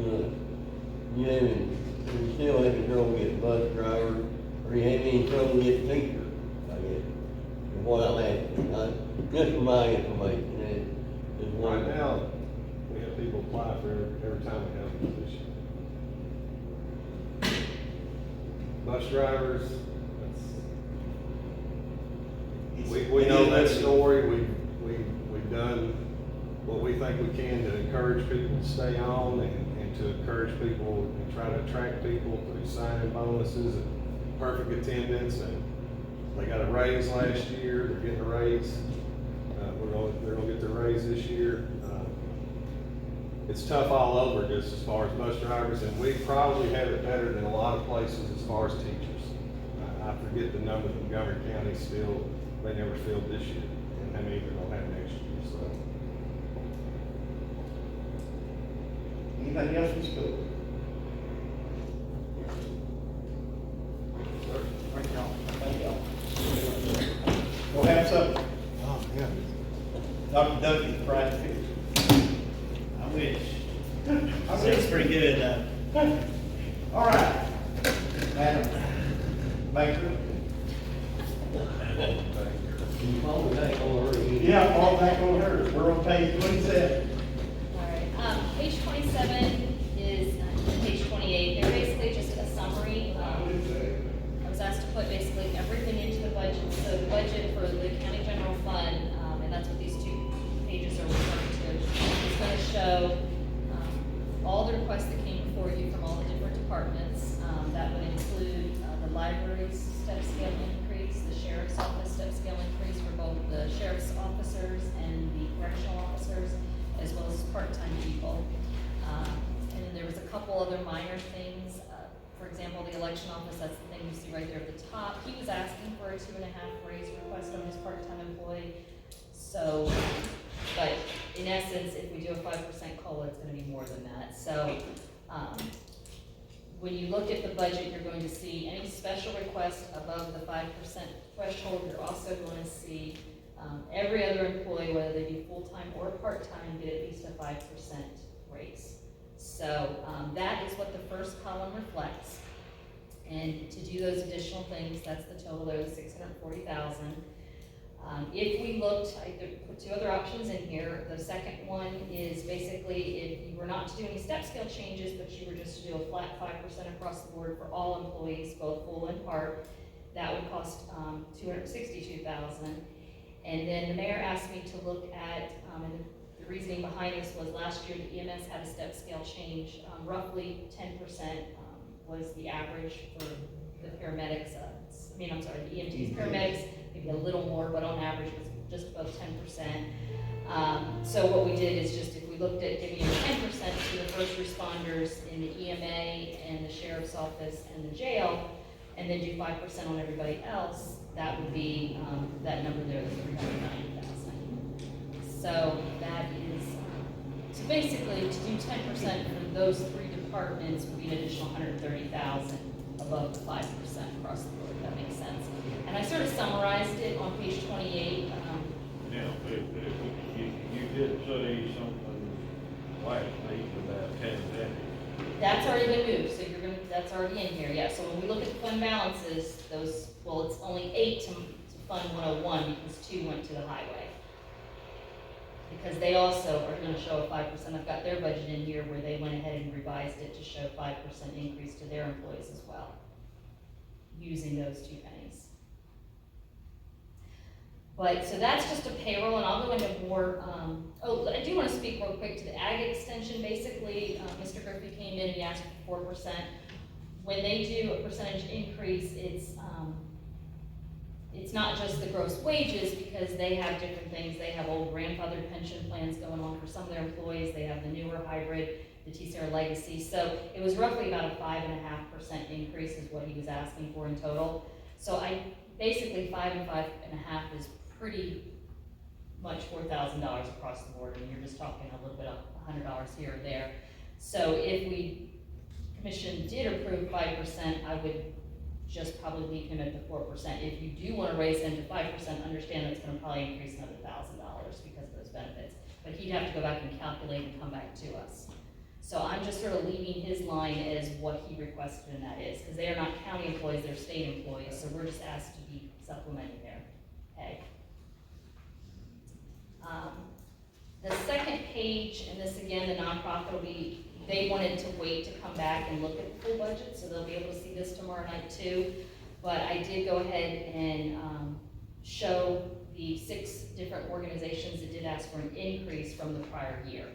Speaker 7: you still having trouble getting bus drivers, or you having any trouble getting teachers, I guess, is what I'm asking, just for my information, is one.
Speaker 3: Right now, we have people apply for every time we have a position. Bus drivers, we know that story, we've done what we think we can to encourage people to stay on and to encourage people and try to attract people through signing bonuses and perfect attendance, and they got a raise last year, they're getting a raise. They're gonna get their raise this year. It's tough all over just as far as bus drivers, and we probably have it better than a lot of places as far as teachers. I forget the number that Montgomery County still, they never filled this year, and how many they're gonna have next year, so.
Speaker 1: Anything else from school?
Speaker 9: Thank y'all.
Speaker 1: Thank y'all. Go have supper.
Speaker 6: Oh, yeah.
Speaker 1: Dr. Duncan, fried fish.
Speaker 8: I wish. Sounds pretty good,
Speaker 1: All right. Madam Baker.
Speaker 7: You probably back on her.
Speaker 1: Yeah, all back on her. We're on page 27.
Speaker 2: All right, page 27 is, page 28, they're basically just a summary. I was asked to put basically everything into the budget, so the budget for the county general fund, and that's what these two pages are referring to, is gonna show, all the requests that came before you from all the different departments. That would include, the library's step scale increase, the sheriff's office step scale increase for both the sheriff's officers and the correctional officers, as well as part-time people. And then there was a couple other minor things. For example, the election office, that's the thing you see right there at the top. He was asking for a 2.5 raise request on his part-time employee. So, but in essence, if we do a 5% COLA, it's gonna be more than that. So, when you look at the budget, you're going to see any special request above the 5% threshold. You're also going to see every other employee, whether they be full-time or part-time, get at least a 5% raise. So that is what the first column reflects. And to do those additional things, that's the total, there was $640,000. If we looked, I put two other options in here. The second one is basically if you were not to do any step scale changes, but you were just to do a flat 5% across the board for all employees, both full and part, that would cost $262,000. And then the mayor asked me to look at, and the reasoning behind this was last year the EMS had a step scale change, roughly 10% was the average for the paramedics, the EMTs, paramedics, maybe a little more, but on average was just above 10%. So what we did is just, if we looked at giving 10% to the first responders in the EMA and the sheriff's office and the jail, and then do 5% on everybody else, that would be, that number there, the 390,000. So that is, so basically, to do 10% for those three departments would be an additional 130,000 above the 5% across the board, if that makes sense. And I sort of summarized it on page 28.
Speaker 4: Now, you did say something last week about Cafeteria.
Speaker 2: That's already been moved, so that's already in here, yeah. So when we look at the fund balances, those, well, it's only 8 to fund 101 because 2 went to the highway. Because they also are gonna show a 5%, I've got their budget in here where they went ahead and revised it to show 5% increase to their employees as well, using those 2 pennies. But, so that's just a payroll, and I'll go into more, I do wanna speak real quick to the ag extension. Basically, Mr. Griffey came in and he asked for 4%. When they do a percentage increase, it's not just the gross wages, because they have different things. They have old grandfathered pension plans going on for some of their employees. They have the newer hybrid, the TCR Legacy. So it was roughly about a 5.5% increase is what he was asking for in total. So basically 5 and 5.5 is pretty much $4,000 across the board, and you're just talking a little bit of $100 here or there. So if commission did approve 5%, I would just probably leave him at the 4%. If you do want to raise him to 5%, understand that's going to probably increase another $1,000 because of those benefits. But he'd have to go back and calculate and come back to us. So I'm just sort of leaving his line as what he requested, and that is, because they are not county employees, they're state employees, so we're just asked to be supplementing their pay. The second page, and this again, the nonprofit will be, they wanted to wait to come back and look at the full budget, so they'll be able to see this tomorrow night too. But I did go ahead and show the 6 different organizations that did ask for an increase from the prior year.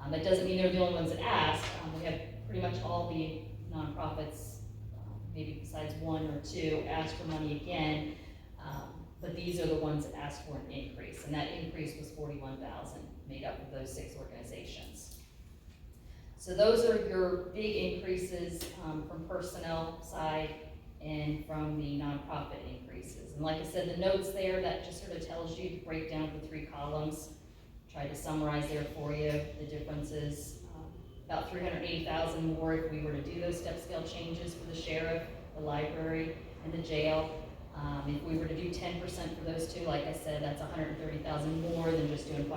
Speaker 2: That doesn't mean they're the only ones that asked. We have pretty much all the nonprofits, maybe besides 1 or 2, asked for money again. But these are the ones that asked for an increase, and that increase was $41,000, made up of those 6 organizations. So those are your big increases from personnel side and from the nonprofit increases. And like I said, the notes there, that just sort of tells you the breakdown of the 3 columns. Tried to summarize there for you the differences. About $380,000 more if we were to do those step scale changes for the sheriff, the library, and the jail. If we were to do 10% for those 2, like I said, that's $130,000 more than just doing 5%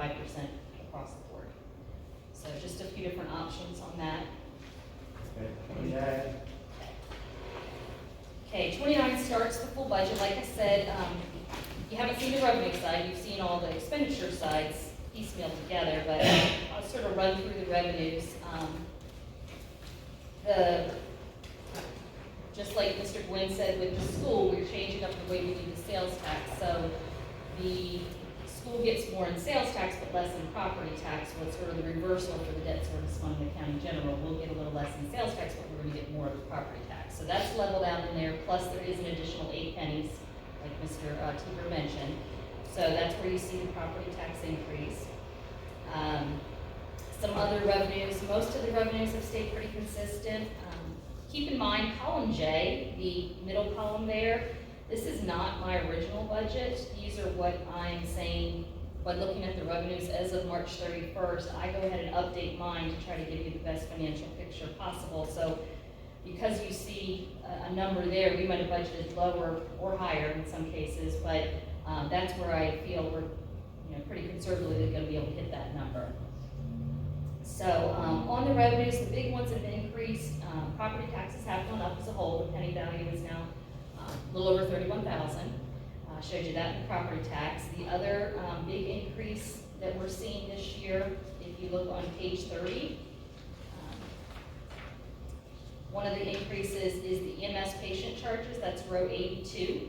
Speaker 2: across the board. So just a few different options on that.
Speaker 1: Okay,
Speaker 2: Okay, 29 starts the full budget. Like I said, you haven't seen the revenue side, you've seen all the expenditure sides piecemeal together, but I'll sort of run through the revenues. Just like Mr. Gwynn said with the school, we're changing up the way we do the sales tax. So the school gets more in sales tax but less in property tax, so it's sort of the reversal for the debt service fund in the county general. We'll get a little less in sales tax, but we're going to get more of the property tax. So that's leveled out in there, plus there is an additional 8 pennies, like Mr. Teeper mentioned. So that's where you see the property tax increase. Some other revenues, most of the revenues have stayed pretty consistent. Keep in mind, column J, the middle column there, this is not my original budget. These are what I'm saying, by looking at the revenues as of March 31st, I go ahead and update mine to try to give you the best financial picture possible. So because you see a number there, we might have budgeted lower or higher in some cases, but that's where I feel we're pretty conservatively going to be able to hit that number. So on the revenues, the big ones have increased. Property taxes have gone up as a whole. The penny value is now a little over 31,000. Showed you that in the property tax. The other big increase that we're seeing this year, if you look on page 30, one of the increases is the EMS patient charges. That's row 82.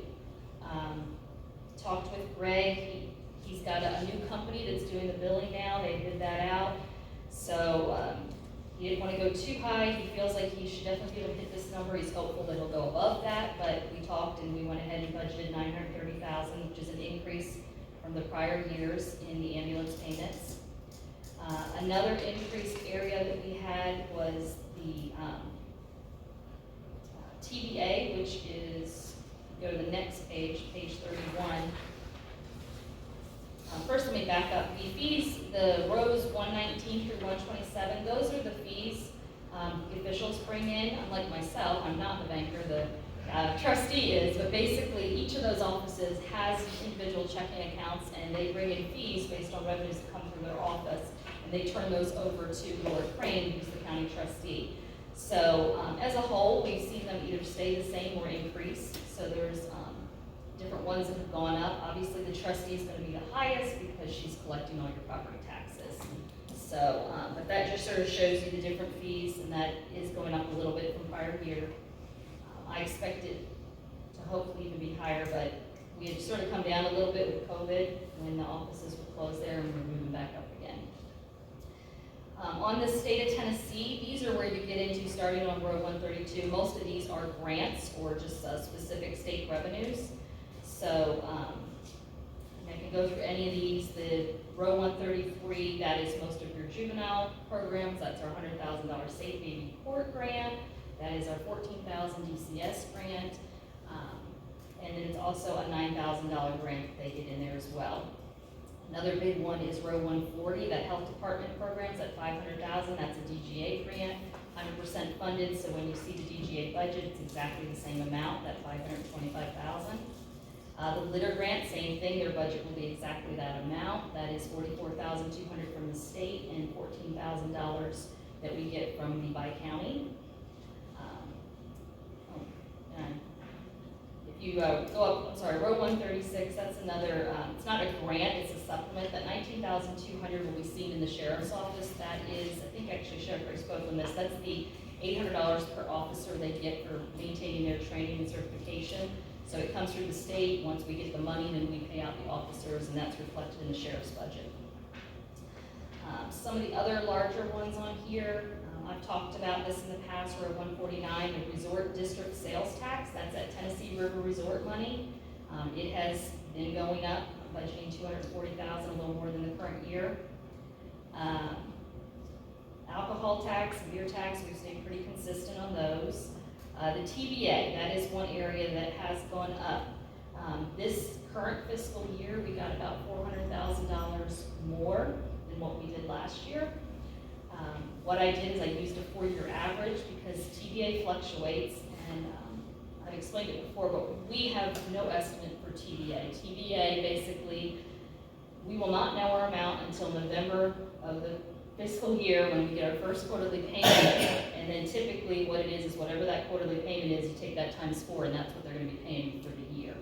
Speaker 2: Talked with Greg. He's got a new company that's doing the billing now. They bid that out. So He didn't wanna go too high, he feels like he should definitely be able to hit this number, he's hopeful that he'll go above that, but we talked and we went ahead and budgeted $930,000, which is an increase from the prior years in the ambulance payments. Another increased area that we had was the TBA, which is, go to the next page, page 31. First, let me back up. The fees, the rows 119 through 127, those are the fees the officials bring in. Unlike myself, I'm not the banker, the trustee is, but basically each of those offices has individual checking accounts, and they bring in fees based on revenues that come through their office, and they turn those over to Lord Crane, who's the county trustee. So as a whole, we've seen them either stay the same or increase. So there's different ones that have gone up. Obviously, the trustee is going to be the highest because she's collecting all your property taxes. So, but that just sort of shows you the different fees, and that is going up a little bit from prior year. I expect it to hopefully even be higher, but we had sort of come down a little bit with COVID when the offices were closed there, and we're moving back up again. On the state of Tennessee, these are where you get into starting on row 132. Most of these are grants or just specific state revenues. So I can go through any of these. The row 133, that is most of your juvenile programs. That's our $100,000 Safe Baby Court grant. That is our $14,000 DCS grant. And then it's also a $9,000 grant that they get in there as well. Another big one is row 140, that health department programs at $500,000. That's a DGA grant, 100% funded. So when you see the DGA budget, it's exactly the same amount, that $525,000. The litter grant, same thing. Their budget will be exactly that amount. That is $44,200 from the state and $14,000 that we get from the bi-county. If you go up, I'm sorry, row 136, that's another, it's not a grant, it's a supplement. That $19,200 will be seen in the sheriff's office. That is, I think actually Sheriff already spoke on this, that's the $800 per officer they get for maintaining their training and certification. So it comes through the state. Once we get the money, then we pay out the officers, and that's reflected in the sheriff's budget. Some of the other larger ones on here, I've talked about this in the past, row 149, the resort district sales tax. That's at Tennessee River Resort money. It has been going up, budgeting $240,000, a little more than the current year. Alcohol tax, beer tax, we've stayed pretty consistent on those. The TBA, that is one area that has gone up. This current fiscal year, we got about $400,000 more than what we did last year. What I did is I used a 4-year average because TBA fluctuates, and I've explained it before, but we have no estimate for TBA. TBA, basically, we will not know our amount until November of the fiscal year when we get our first quarterly payment, and then typically what it is whatever that quarterly payment is, you take that times 4, and that's what they're going to be paying for the year.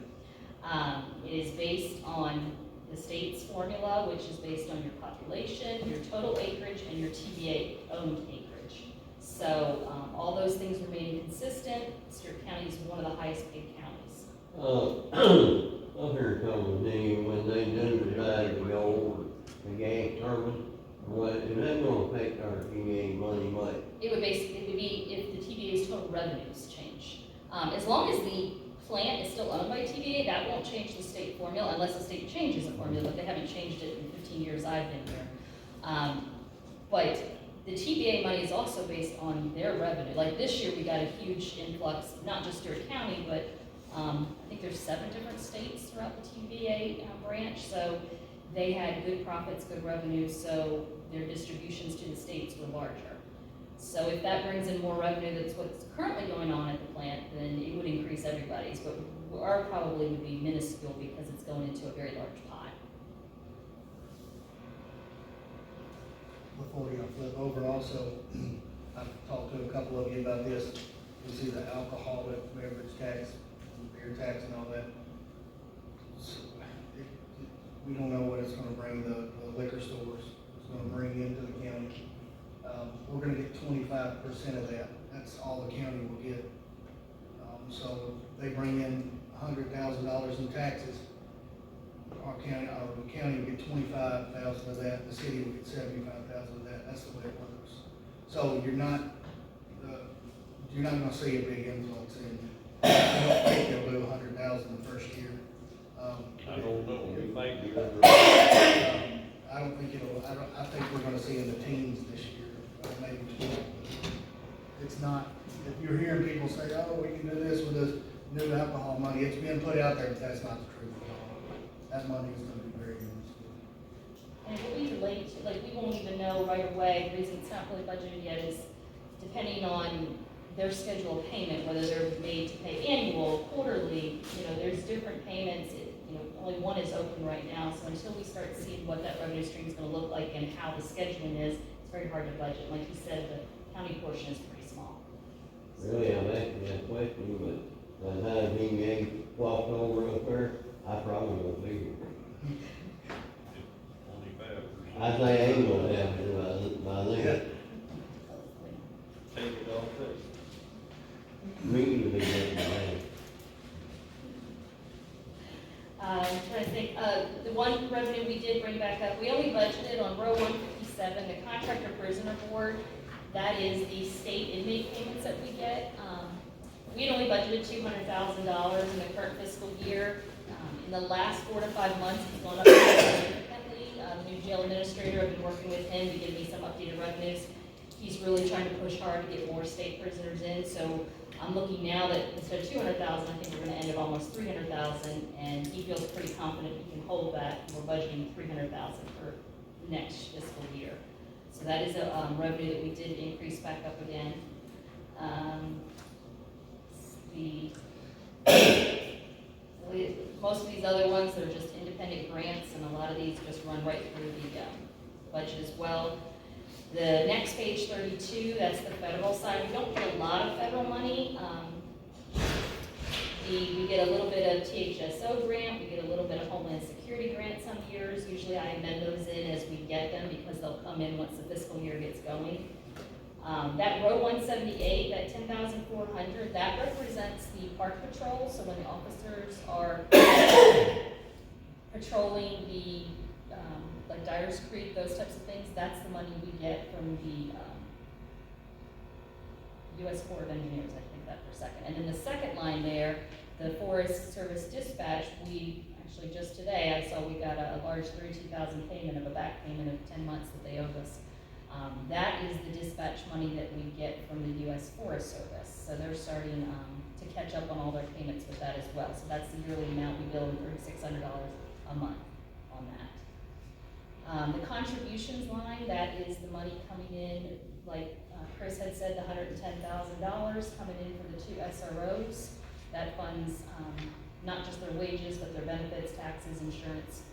Speaker 2: It is based on the state's formula, which is based on your population, your total acreage, and your TBA-owned acreage. So all those things remain consistent. Stewart County is one of the highest paid counties.
Speaker 7: I heard something, when they do decide to go the gas turbine, what, is that gonna affect our TBA money much?
Speaker 2: It would be if the TBA's total revenues change. As long as the plant is still owned by TBA, that won't change the state formula unless the state changes the formula, but they haven't changed it in 15 years I've been here. But the TBA money is also based on their revenue. Like this year, we got a huge influx, not just Stewart County, but I think there's 7 different states throughout the TBA branch, so they had good profits, good revenue, so their distributions to the states were larger. So if that brings in more revenue, that's what's currently going on at the plant, then it would increase everybody's, but our probably would be minuscule because it's going into a very large pot.
Speaker 9: Before you flip over, also, I've talked to a couple of you about this. You see the alcoholic beverage tax, beer tax and all that. We don't know what it's gonna bring the liquor stores, it's gonna bring into the county. We're gonna get 25% of that. That's all the county will get. So they bring in $100,000 in taxes. Our county will get 25,000 of that. The city will get 75,000 of that. That's the way it works. So you're not gonna see a big influx in, I don't think they'll do 100,000 the first year.
Speaker 4: I don't know, we might be over.
Speaker 9: I don't think I think we're gonna see in the teens this year, maybe 12. It's not, if you're hearing people say, oh, we can do this with this new alcohol money, it's being put out there, but that's not the truth at all. That money is gonna be very useful.
Speaker 2: And it will be delayed, like, we won't even know right away, the reason it's not really budgeted yet is depending on their schedule of payment, whether they're made to pay annual, quarterly, there's different payments. Only one is open right now, so until we start seeing what that revenue stream is gonna look like and how the scheduling is, it's very hard to budget. Like you said, the county portion is pretty small.
Speaker 7: Really, I'm asking that question, but by the time he ain't walked over up there, I probably won't be here.
Speaker 4: 25%.
Speaker 7: I say I ain't gonna have it by then.
Speaker 4: Take it off there.
Speaker 7: Me to be getting mad.
Speaker 2: I'm trying to think, the one revenue we did bring back up, we only budgeted on row 157, the contractor prisoner board. That is the state inmate payments that we get. We had only budgeted $200,000 in the current fiscal year. In the last 4 to 5 months, it's gone up significantly. The new jail administrator, I've been working with him to give me some updated revenues. He's really trying to push hard to get more state prisoners in, so I'm looking now that instead of 200,000, I think we're gonna end at almost 300,000, and he feels pretty confident he can hold that. We're budgeting 300,000 for next fiscal year. So that is a revenue that we did increase back up again. Most of these other ones, they're just independent grants, and a lot of these just run right through the budget as well. The next page, 32, that's the federal side. We don't get a lot of federal money. We get a little bit of THSO grant, we get a little bit of Homeland Security grant some years. Usually I amend those in as we get them because they'll come in once the fiscal year gets going. That row 178, that 10,400, that represents the park patrol. So when the officers are patrolling the like Dyers Creek, those types of things, that's the money we get from the U.S. Corps of Engineers. I think that for a second. And then the second line there, the Forest Service dispatch, we actually just today, I saw we got a large $32,000 payment of a back payment of 10 months that they owed us. That is the dispatch money that we get from the U.S. Forest Service. So they're starting to catch up on all their payments with that as well. So that's the yearly amount we bill, $3,600 a month on that. The contributions line, that is the money coming in, like Chris had said, the $110,000 coming in for the 2 SROs. That funds not just their wages, but their benefits, taxes, insurance,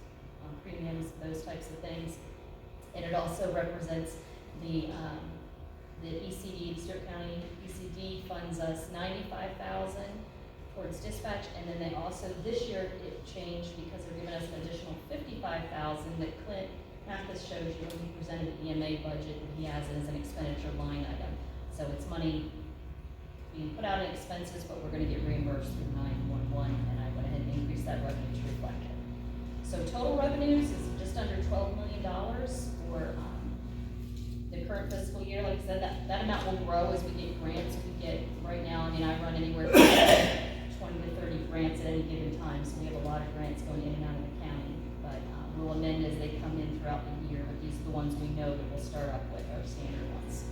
Speaker 2: premiums, those types of things. And it also represents the ECD, the Stewart County ECD funds us $95,000 towards dispatch, and then they also, this year it changed because they're giving us an additional $55,000 that Clint Mathis showed you when he presented the EMA budget, and he has it as an expenditure line item. So it's money being put out in expenses, but we're gonna get reimbursed through 911, and I went ahead and increased that revenue to reflect it. So total revenues is just under $12 million for the current fiscal year. Like I said, that amount will grow as we get grants. We get, right now, I mean, I run anywhere from 20 to 30 grants at any given time, so we have a lot of grants going in and out of the county. But we'll amend as they come in throughout the year, but these are the ones we know that we'll start up with, our standard ones.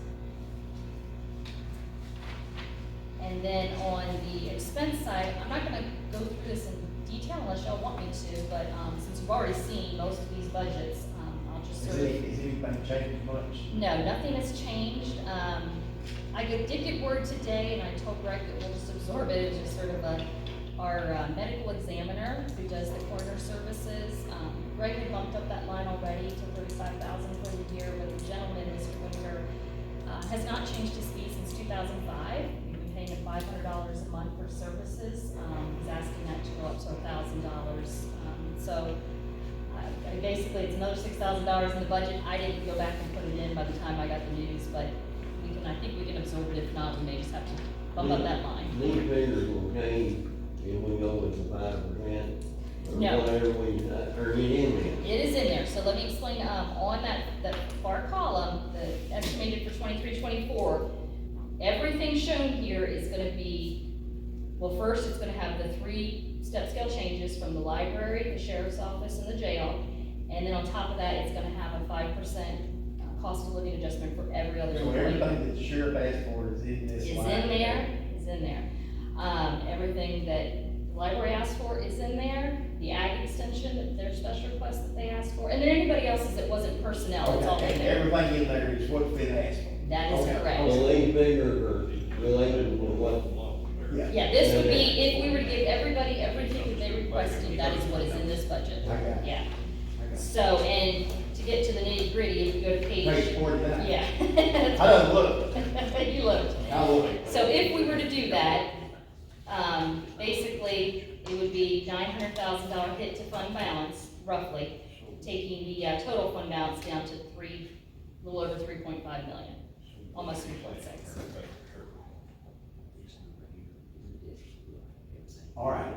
Speaker 2: And then on the expense side, I'm not gonna go through this in detail unless y'all want me to, but since you've already seen most of these budgets, I'll just sort of...
Speaker 1: Is anything changed much?
Speaker 2: No, nothing has changed. I did get word today, and I told Greg that we'll just absorb it. It's just sort of our medical examiner who does the coroner services. Greg had bumped up that line already to $35,000 for the year, but the gentleman, Mr. Winter, has not changed his fee since 2005. Paying him $500 a month for services. He's asking that to go up to $1,000. So basically it's another $6,000 in the budget. I didn't go back and put it in by the time I got the news, but I think we can absorb it. If not, we may just have to bump up that line.
Speaker 7: These figures will change if we go with the 5%.
Speaker 2: No.
Speaker 7: whatever we, or get in there.
Speaker 2: It is in there, so let me explain, on that far column, the estimated for 23-24, everything shown here is gonna be, well, first, it's gonna have the 3 step scale changes from the library, the sheriff's office, and the jail, and then on top of that, it's gonna have a 5% cost of living adjustment for every other
Speaker 1: So
Speaker 2: employee.
Speaker 1: everything that the sheriff asked for is in this
Speaker 2: Is
Speaker 1: line.
Speaker 2: in there, is in there. Everything that the library asked for is in there, the ag extension, their special request that they asked for, and then anybody else's that wasn't personnel, it's all in
Speaker 1: Okay,
Speaker 2: there.
Speaker 1: everything in there is what's been asked for.
Speaker 2: That is
Speaker 1: Okay.
Speaker 2: correct.
Speaker 7: Well, these figures are related to what,
Speaker 2: Yeah, this would be, if we were to give everybody everything that they requested, that is what is in this budget.
Speaker 1: I got it.
Speaker 2: Yeah,
Speaker 1: I got
Speaker 2: so, and to get to the nitty gritty, if you go to
Speaker 1: it.
Speaker 2: page.
Speaker 1: Page 49.
Speaker 2: Yeah.
Speaker 1: I done looked.
Speaker 2: You looked.
Speaker 1: I looked.
Speaker 2: So if we were to do that, basically, it would be $900,000 hit to fund balance, roughly, taking the total fund balance down to a little over 3.5 million, almost 3.6.
Speaker 1: All right.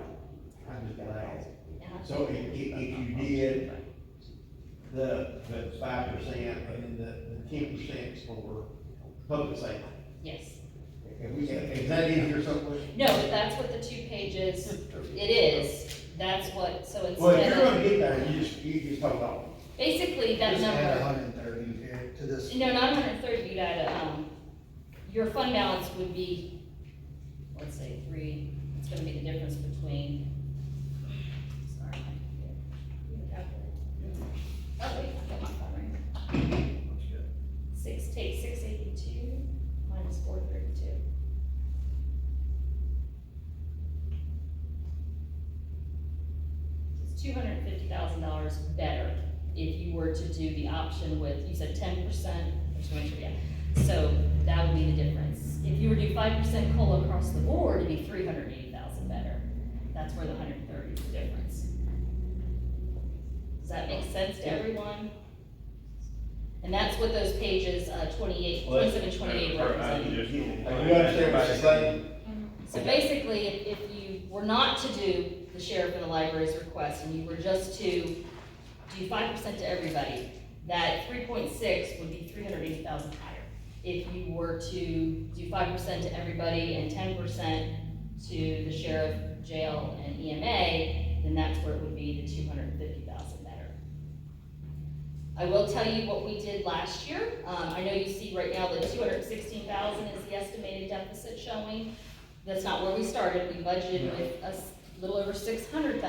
Speaker 1: I'm just gonna ask.
Speaker 2: Uh-huh.
Speaker 1: So if you did the 5% and then the 10% for public safety,
Speaker 2: Yes.
Speaker 1: is that in here somewhere?
Speaker 2: No, but that's what the 2 pages, it is, that's what, so
Speaker 1: Well, if
Speaker 2: instead
Speaker 1: you're
Speaker 2: of,
Speaker 1: gonna get there, you just talk about.
Speaker 2: basically, that
Speaker 9: Just add
Speaker 2: number,
Speaker 9: 130 here to this.
Speaker 2: no, not 130, you'd add, your fund balance would be, let's say, 3, it's gonna be the difference between, sorry, my computer. You have a calculator? Oh, wait, I got my phone right here. Take 682 minus 432. It's $250,000 better if you were to do the option with, you said 10%, just to make sure, yeah. So that would be the difference. If you were to do 5% COLA across the board, it'd be 380,000 better. That's where the 130 is the difference. Does that make sense to everyone? And that's what those pages, 27, 28 represent.
Speaker 1: You understand what she's saying?
Speaker 2: So basically, if you were not to do the sheriff and the library's request, and you were just to do 5% to everybody, that 3.6 would be 380,000 higher. If you were to do 5% to everybody and 10% to the sheriff, jail, and EMA, then that's where it would be the 250,000 better. I will tell you what we did last year. I know you see right now that 216,000 is the estimated deficit showing. That's not where we started. We budgeted with a little over $600,000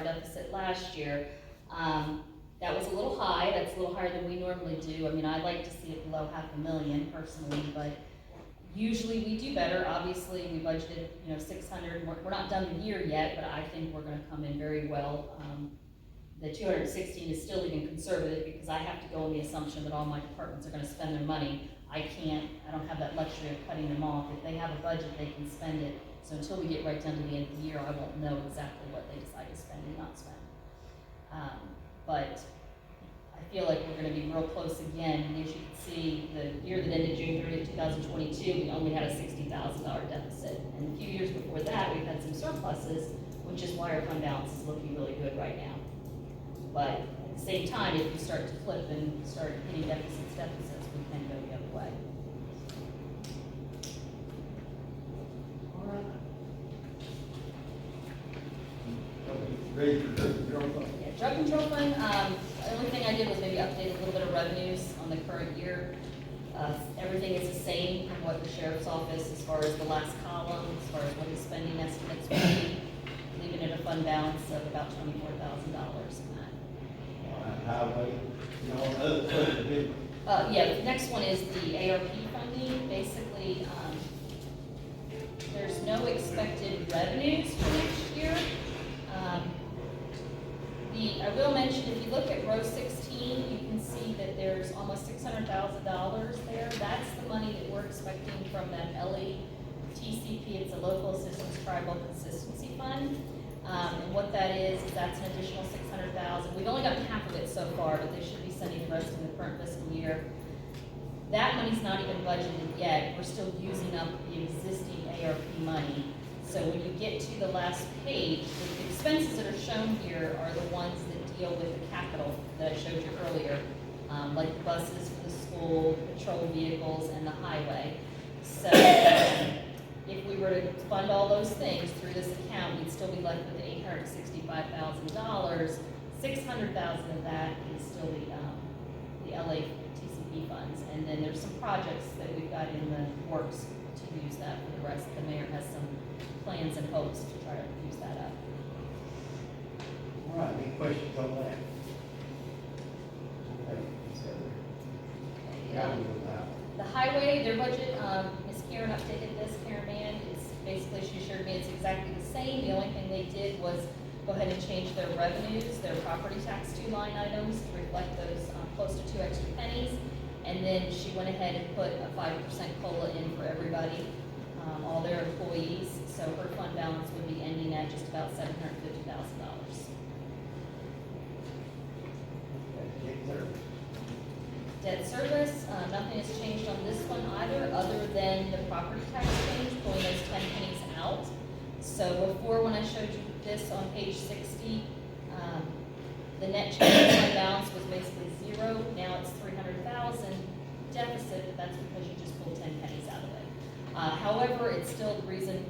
Speaker 2: deficit last year. That was a little high. That's a little higher than we normally do. I mean, I'd like to see it below $500,000 personally, but usually we do better. Obviously, we budgeted, 600. We're not done the year yet, but I think we're gonna come in very well. The 216 is still even conservative because I have to go on the assumption that all my departments are gonna spend their money. I don't have that luxury of cutting them off. If they have a budget, they can spend it. So until we get right down to the end of the year, I won't know exactly what they decide to spend and not spend. But I feel like we're gonna be real close again. And as you can see, the year that ended June 30th, 2022, we only had a $60,000 deficit. And a few years before that, we've had some surpluses, which is why our fund balance is looking really good right now. But at the same time, if you start to flip and start hitting deficits, we can go the other way. All right.
Speaker 1: Ready for drug control fund?
Speaker 2: Yeah, drug control fund, the only thing I did was maybe update a little bit of revenues on the current year. Everything is the same from what the sheriff's office, as far as the last column, as far as what his spending estimates would be, leaving it a fund balance of about $24,000 in that.
Speaker 1: Highway, other things.
Speaker 2: Yeah, the next one is the ARP funding. Basically, there's no expected revenues for next year. I will mention, if you look at row 16, you can see that there's almost $600,000 there. That's the money that we're expecting from that LETCP. It's a Local Assistance Tribal Consistency Fund. And what that is that's an additional $600,000. We've only gotten half of it so far, but they should be sending the rest in the current fiscal year. That money's not even budgeted yet. We're still using up the existing ARP money. So when you get to the last page, the expenses that are shown here are the ones that deal with the capital that I showed you earlier, like the buses for the school, patrol vehicles, and the highway. So if we were to fund all those things through this account, we'd still be left with $865,000. $600,000 of that is still the LA TCP funds, and then there's some projects that we've got in the works to use that for the rest. The mayor has some plans and hopes to try to use that up.
Speaker 1: All right, any questions on that? Okay,
Speaker 2: Yeah. The highway, their budget, Ms. Karen updated this, Karen Mann, it's basically, she assured me it's exactly the same. The only thing they did was go ahead and change their revenues, their property tax 2 line items to reflect those close to 2 extra pennies. And then she went ahead and put a 5% COLA in for everybody, all their employees. So her fund balance would be ending at just about $750,000. Debt service, nothing has changed on this one either, other than the property tax change, pulling those 10 pennies out. So before, when I showed you this on page 60, the net change in fund balance was basically 0. Now it's 300,000 deficit, but that's because you just pulled 10 pennies out of it. However, it's still the reason,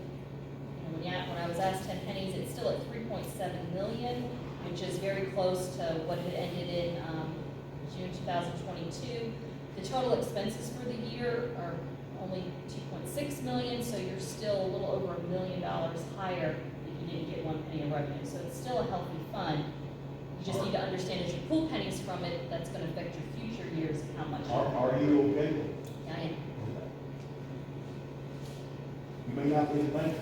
Speaker 2: when I was asked 10 pennies, it's still at 3.7 million, which is very close to what it ended in June 2022. The total expenses for the year are only 2.6 million, so you're still a little over $1 million higher if you didn't get 1 penny of revenue. So it's still a healthy fund. You just need to understand as you pull pennies from it, that's going to affect your future years of how much.
Speaker 1: Are you okay with it?
Speaker 2: I am.
Speaker 1: You may not be the banker,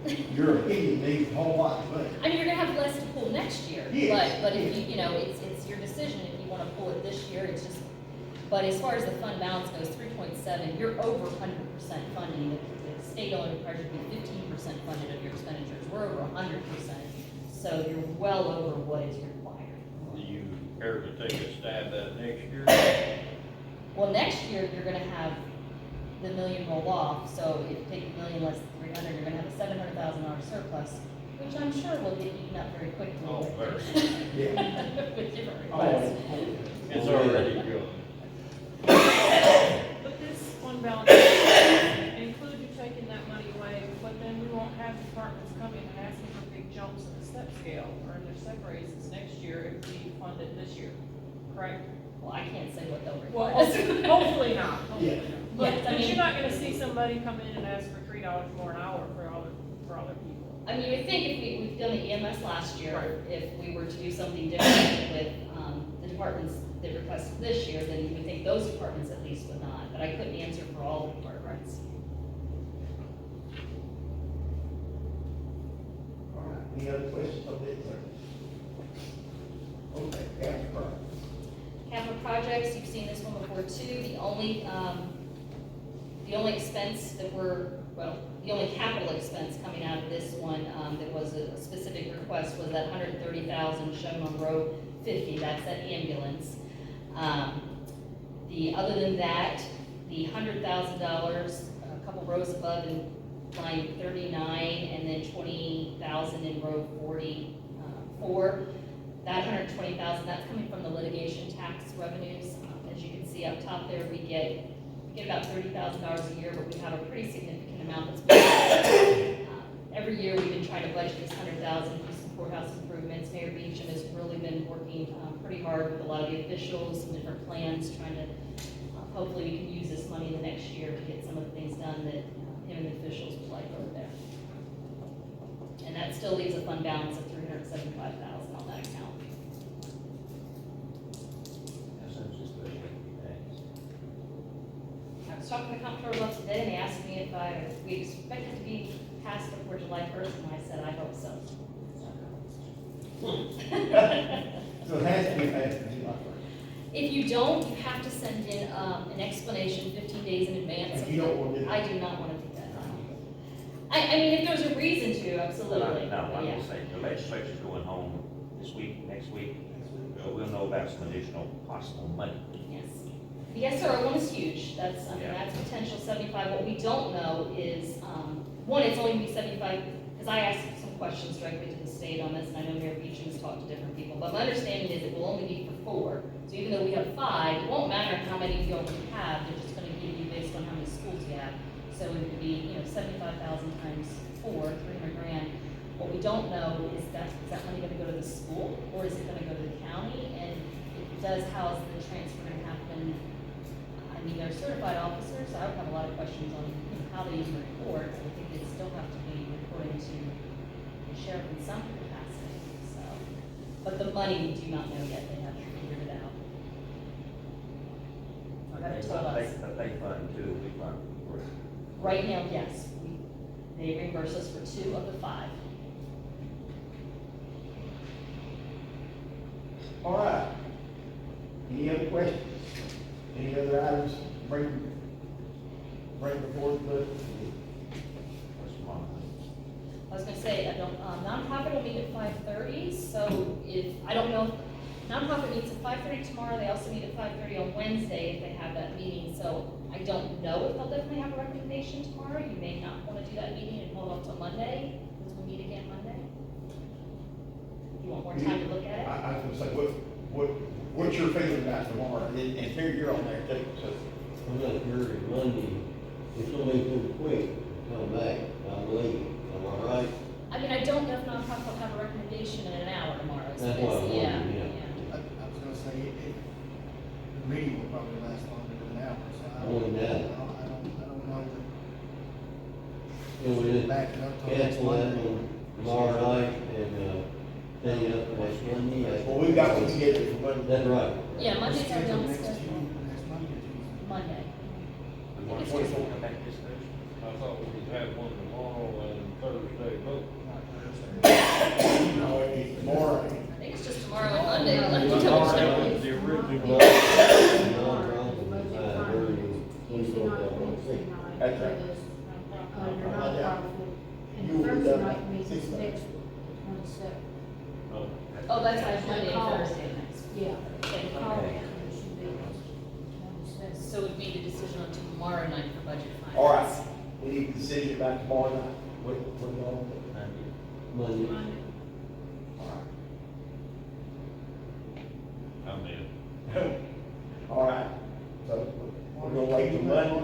Speaker 1: but your opinion needs a whole lot of money.
Speaker 2: I mean, you're gonna have less to pull next year,
Speaker 1: Yes.
Speaker 2: but if you know, it's your decision if you wanna pull it this year, it's just, but as far as the fund balance goes, 3.7, you're over 100% funding. The state only requires you to be 15% funded of your expenditures, we're over 100%, so you're well over what is required.
Speaker 4: Do you care to take a stab at it next year?
Speaker 2: Well, next year, you're gonna have the million roll off, so if you take $1 million less than 300, you're gonna have a $700,000 surplus, which I'm sure will get eaten up very quickly.
Speaker 4: Oh, very.
Speaker 1: Yeah.
Speaker 2: With different
Speaker 1: Oh,
Speaker 2: requests.
Speaker 4: It's already good.
Speaker 10: But this fund balance include you taking that money away, but then we won't have departments coming and asking for big jumps in the step scale or in their step raises next year if we fund it this year, correct?
Speaker 2: Well, I can't say what they'll
Speaker 10: Well,
Speaker 2: require.
Speaker 10: hopefully not, hopefully
Speaker 1: Yeah.
Speaker 10: not.
Speaker 2: Yes, I
Speaker 10: But
Speaker 2: mean-
Speaker 10: you're not gonna see somebody come in and ask for $3 more an hour for other people.
Speaker 2: I mean, I think if we've done the EMS last year,
Speaker 10: Right.
Speaker 2: if we were to do something different with, the departments that requested this year, then you would think those departments at least would not, but I couldn't answer for all the departments.
Speaker 1: All right, any other questions on this, sir? Okay, Casper.
Speaker 2: Capital projects, you've seen this one before too, the only expense that the only capital expense coming out of this one, that was a specific request was that 130,000 shown on row 50, that's that ambulance. Other than that, the $100,000, a couple rows above in line 39, and then 20,000 in row 44. That 120,000, that's coming from the litigation tax revenues. As you can see up top there, we get about $30,000 a year, but we have a pretty significant amount that's every year we've been trying to budget this 100,000 for some courthouse improvements. Mayor Beecham has really been working pretty hard with a lot of the officials, some different plans, trying to hopefully we can use this money the next year to get some of the things done that him and the officials would like over there. And that still leaves a fund balance of $375,000 on that account. I was talking to the comptroller about today, and they asked me if we expect it to be passed before July 1st, and I said, I hope so.
Speaker 1: So it has to be passed in July first.
Speaker 2: If you don't, you have to send in an explanation 15 days in advance.
Speaker 1: And you don't want to do that?
Speaker 2: I do not want to do that. I mean, if there's a reason to, absolutely.
Speaker 5: No, I'm
Speaker 2: Yeah.
Speaker 5: just saying, the legislature's going home this week, next week, so we'll know about some additional possible money.
Speaker 2: Yes. The ESSER one is huge. That's, I mean,
Speaker 5: Yeah.
Speaker 2: that's potential 75. What we don't know is, one, it's only gonna be 75, because I asked some questions directly to the state on this, and I know Mayor Beecham has talked to different people, but my understanding is it will only be for 4. So even though we have 5, it won't matter how many you only have, they're just gonna give you based on how many schools you have. So it would be, 75,000 times 4, 300 grand. What we don't know is that money gonna go to the school, or is it gonna go to the county? And if it does, how is the transfer gonna happen? I mean, they're certified officers, so I would have a lot of questions on how they even report. I think they still have to be reporting to the sheriff in some capacity, so. But the money, we do not know yet, they haven't figured it out. Or haven't told us.
Speaker 5: But they fund too, we fund.
Speaker 2: Right now, yes, they reimburse us for 2 of the 5.
Speaker 1: All right. Any other questions? Any other items bring before the budget?
Speaker 2: I was gonna say, nonprofit will meet at 5:30, so I don't know, if nonprofit meets at 5:30 tomorrow, they also meet at 5:30 on Wednesday if they have that meeting, so I don't know if they'll definitely have a recommendation tomorrow, you may not wanna do that meeting and hold off till Monday, because we meet again Monday. You want more time to look at it?
Speaker 1: I was gonna say, what's your feeling about tomorrow? And here you're on there too, so.
Speaker 7: I'm not sure if Monday, it's gonna be too quick to come back, I believe, am I right?
Speaker 2: I mean, I don't know if nonprofit will have a recommendation in an hour tomorrow, so
Speaker 7: That's what I
Speaker 2: it's-
Speaker 7: wondered, yeah.
Speaker 9: I was gonna say, the meeting will probably last longer than an hour, so I
Speaker 7: More than that.
Speaker 9: I don't know that.
Speaker 7: Can we just
Speaker 9: Back it up till next
Speaker 7: cancel that
Speaker 9: Monday.
Speaker 7: one tomorrow night and, stay up for next Monday?
Speaker 1: Well, we've got one scheduled for Monday.
Speaker 7: That's right.
Speaker 2: Yeah, Monday's already on the
Speaker 9: Next
Speaker 2: schedule,
Speaker 9: Tuesday, next Monday or Tuesday.
Speaker 2: Monday.
Speaker 5: We want to come back this Thursday.
Speaker 4: I thought we could have one tomorrow and Thursday vote.
Speaker 9: Not Thursday.
Speaker 1: No, it's tomorrow.
Speaker 2: I think it's just tomorrow and Monday, I'll have to
Speaker 1: Well,
Speaker 2: double
Speaker 1: tomorrow.
Speaker 2: check.
Speaker 4: The original.
Speaker 1: That's right.
Speaker 11: And
Speaker 1: You will be
Speaker 11: Thursday
Speaker 1: done
Speaker 11: night meeting
Speaker 1: six
Speaker 11: is
Speaker 1: thirty.
Speaker 11: next week, 27th.
Speaker 2: Oh, that's why Monday and Thursday next.
Speaker 11: Yeah.
Speaker 2: Okay.
Speaker 11: Call it, it should be 27th.
Speaker 2: So it would be the decision on tomorrow night for budget finance.
Speaker 1: All right, we need a decision about tomorrow night. What y'all think?
Speaker 7: Monday.
Speaker 1: All
Speaker 4: I'm in.
Speaker 1: right. All right, so we're gonna wait till Monday.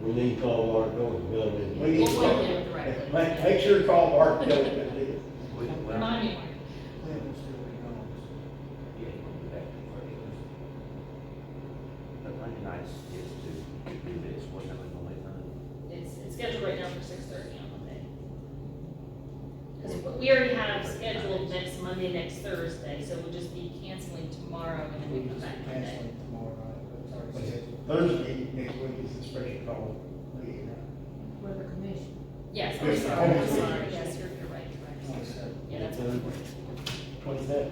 Speaker 7: We need to call our door to go in.
Speaker 1: We need
Speaker 2: We'll
Speaker 1: to-
Speaker 2: wait there directly.
Speaker 1: Make sure to call Mark and tell him that it is.
Speaker 2: Remind me, Mark.
Speaker 9: Then we'll still be gone.
Speaker 5: Yeah, we'll be back first. But Monday nights is to do this, what time we gonna leave on?
Speaker 2: It's scheduled right now for 6:30 on Monday. Because we already have scheduled next Monday, next Thursday, so we'll just be canceling tomorrow and then we come back Monday.
Speaker 9: Canceling tomorrow night, but it's already
Speaker 1: But
Speaker 9: scheduled.
Speaker 1: Thursday, next week is a special call meeting.
Speaker 11: For the commission.
Speaker 2: Yes,
Speaker 1: Yes,
Speaker 2: I'm sorry, yes, you're right, correct.
Speaker 9: 27th.
Speaker 2: Yeah, that's what we're.
Speaker 1: Twenty-seven.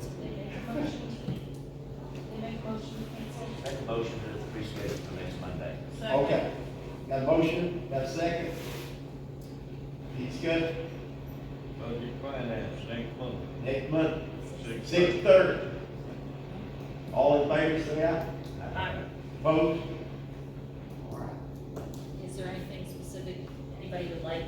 Speaker 2: So they make a motion to cancel.
Speaker 5: Make a motion to reschedule for next Monday.
Speaker 1: Okay, got a motion, got a second? Any discussion?
Speaker 4: Budget finance next Monday.
Speaker 1: Next month,
Speaker 4: 6:30.
Speaker 1: 6:30. All in favor, say aye.
Speaker 2: Aye.
Speaker 1: Opposed? All right.
Speaker 2: Is there anything specific anybody would like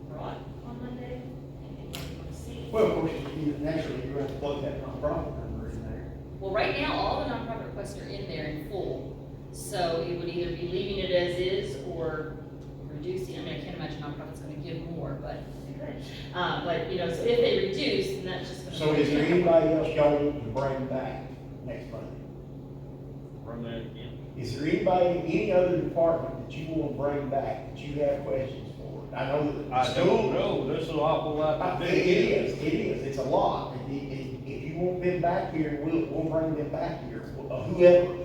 Speaker 2: brought on Monday? Anything you want to see?
Speaker 1: Well, of course, naturally, you're going to plug that nonprofit number in there.
Speaker 2: Well, right now, all the nonprofit requests are in there in full. So it would either be leaving it as is or reducing. I mean, I can't imagine nonprofit's gonna give more, but they could. So if they reduce, then that's just gonna.
Speaker 1: So is there anybody else y'all want to bring back next Monday?
Speaker 4: Run that again.
Speaker 1: Is there anybody, any other department that you want to bring back, that you have questions for? I know that the
Speaker 4: I
Speaker 1: school.
Speaker 4: don't know, this is an awful lot to
Speaker 1: It
Speaker 4: do.
Speaker 1: is, it's a lot. If you want them back here, we'll bring them back here, whoever.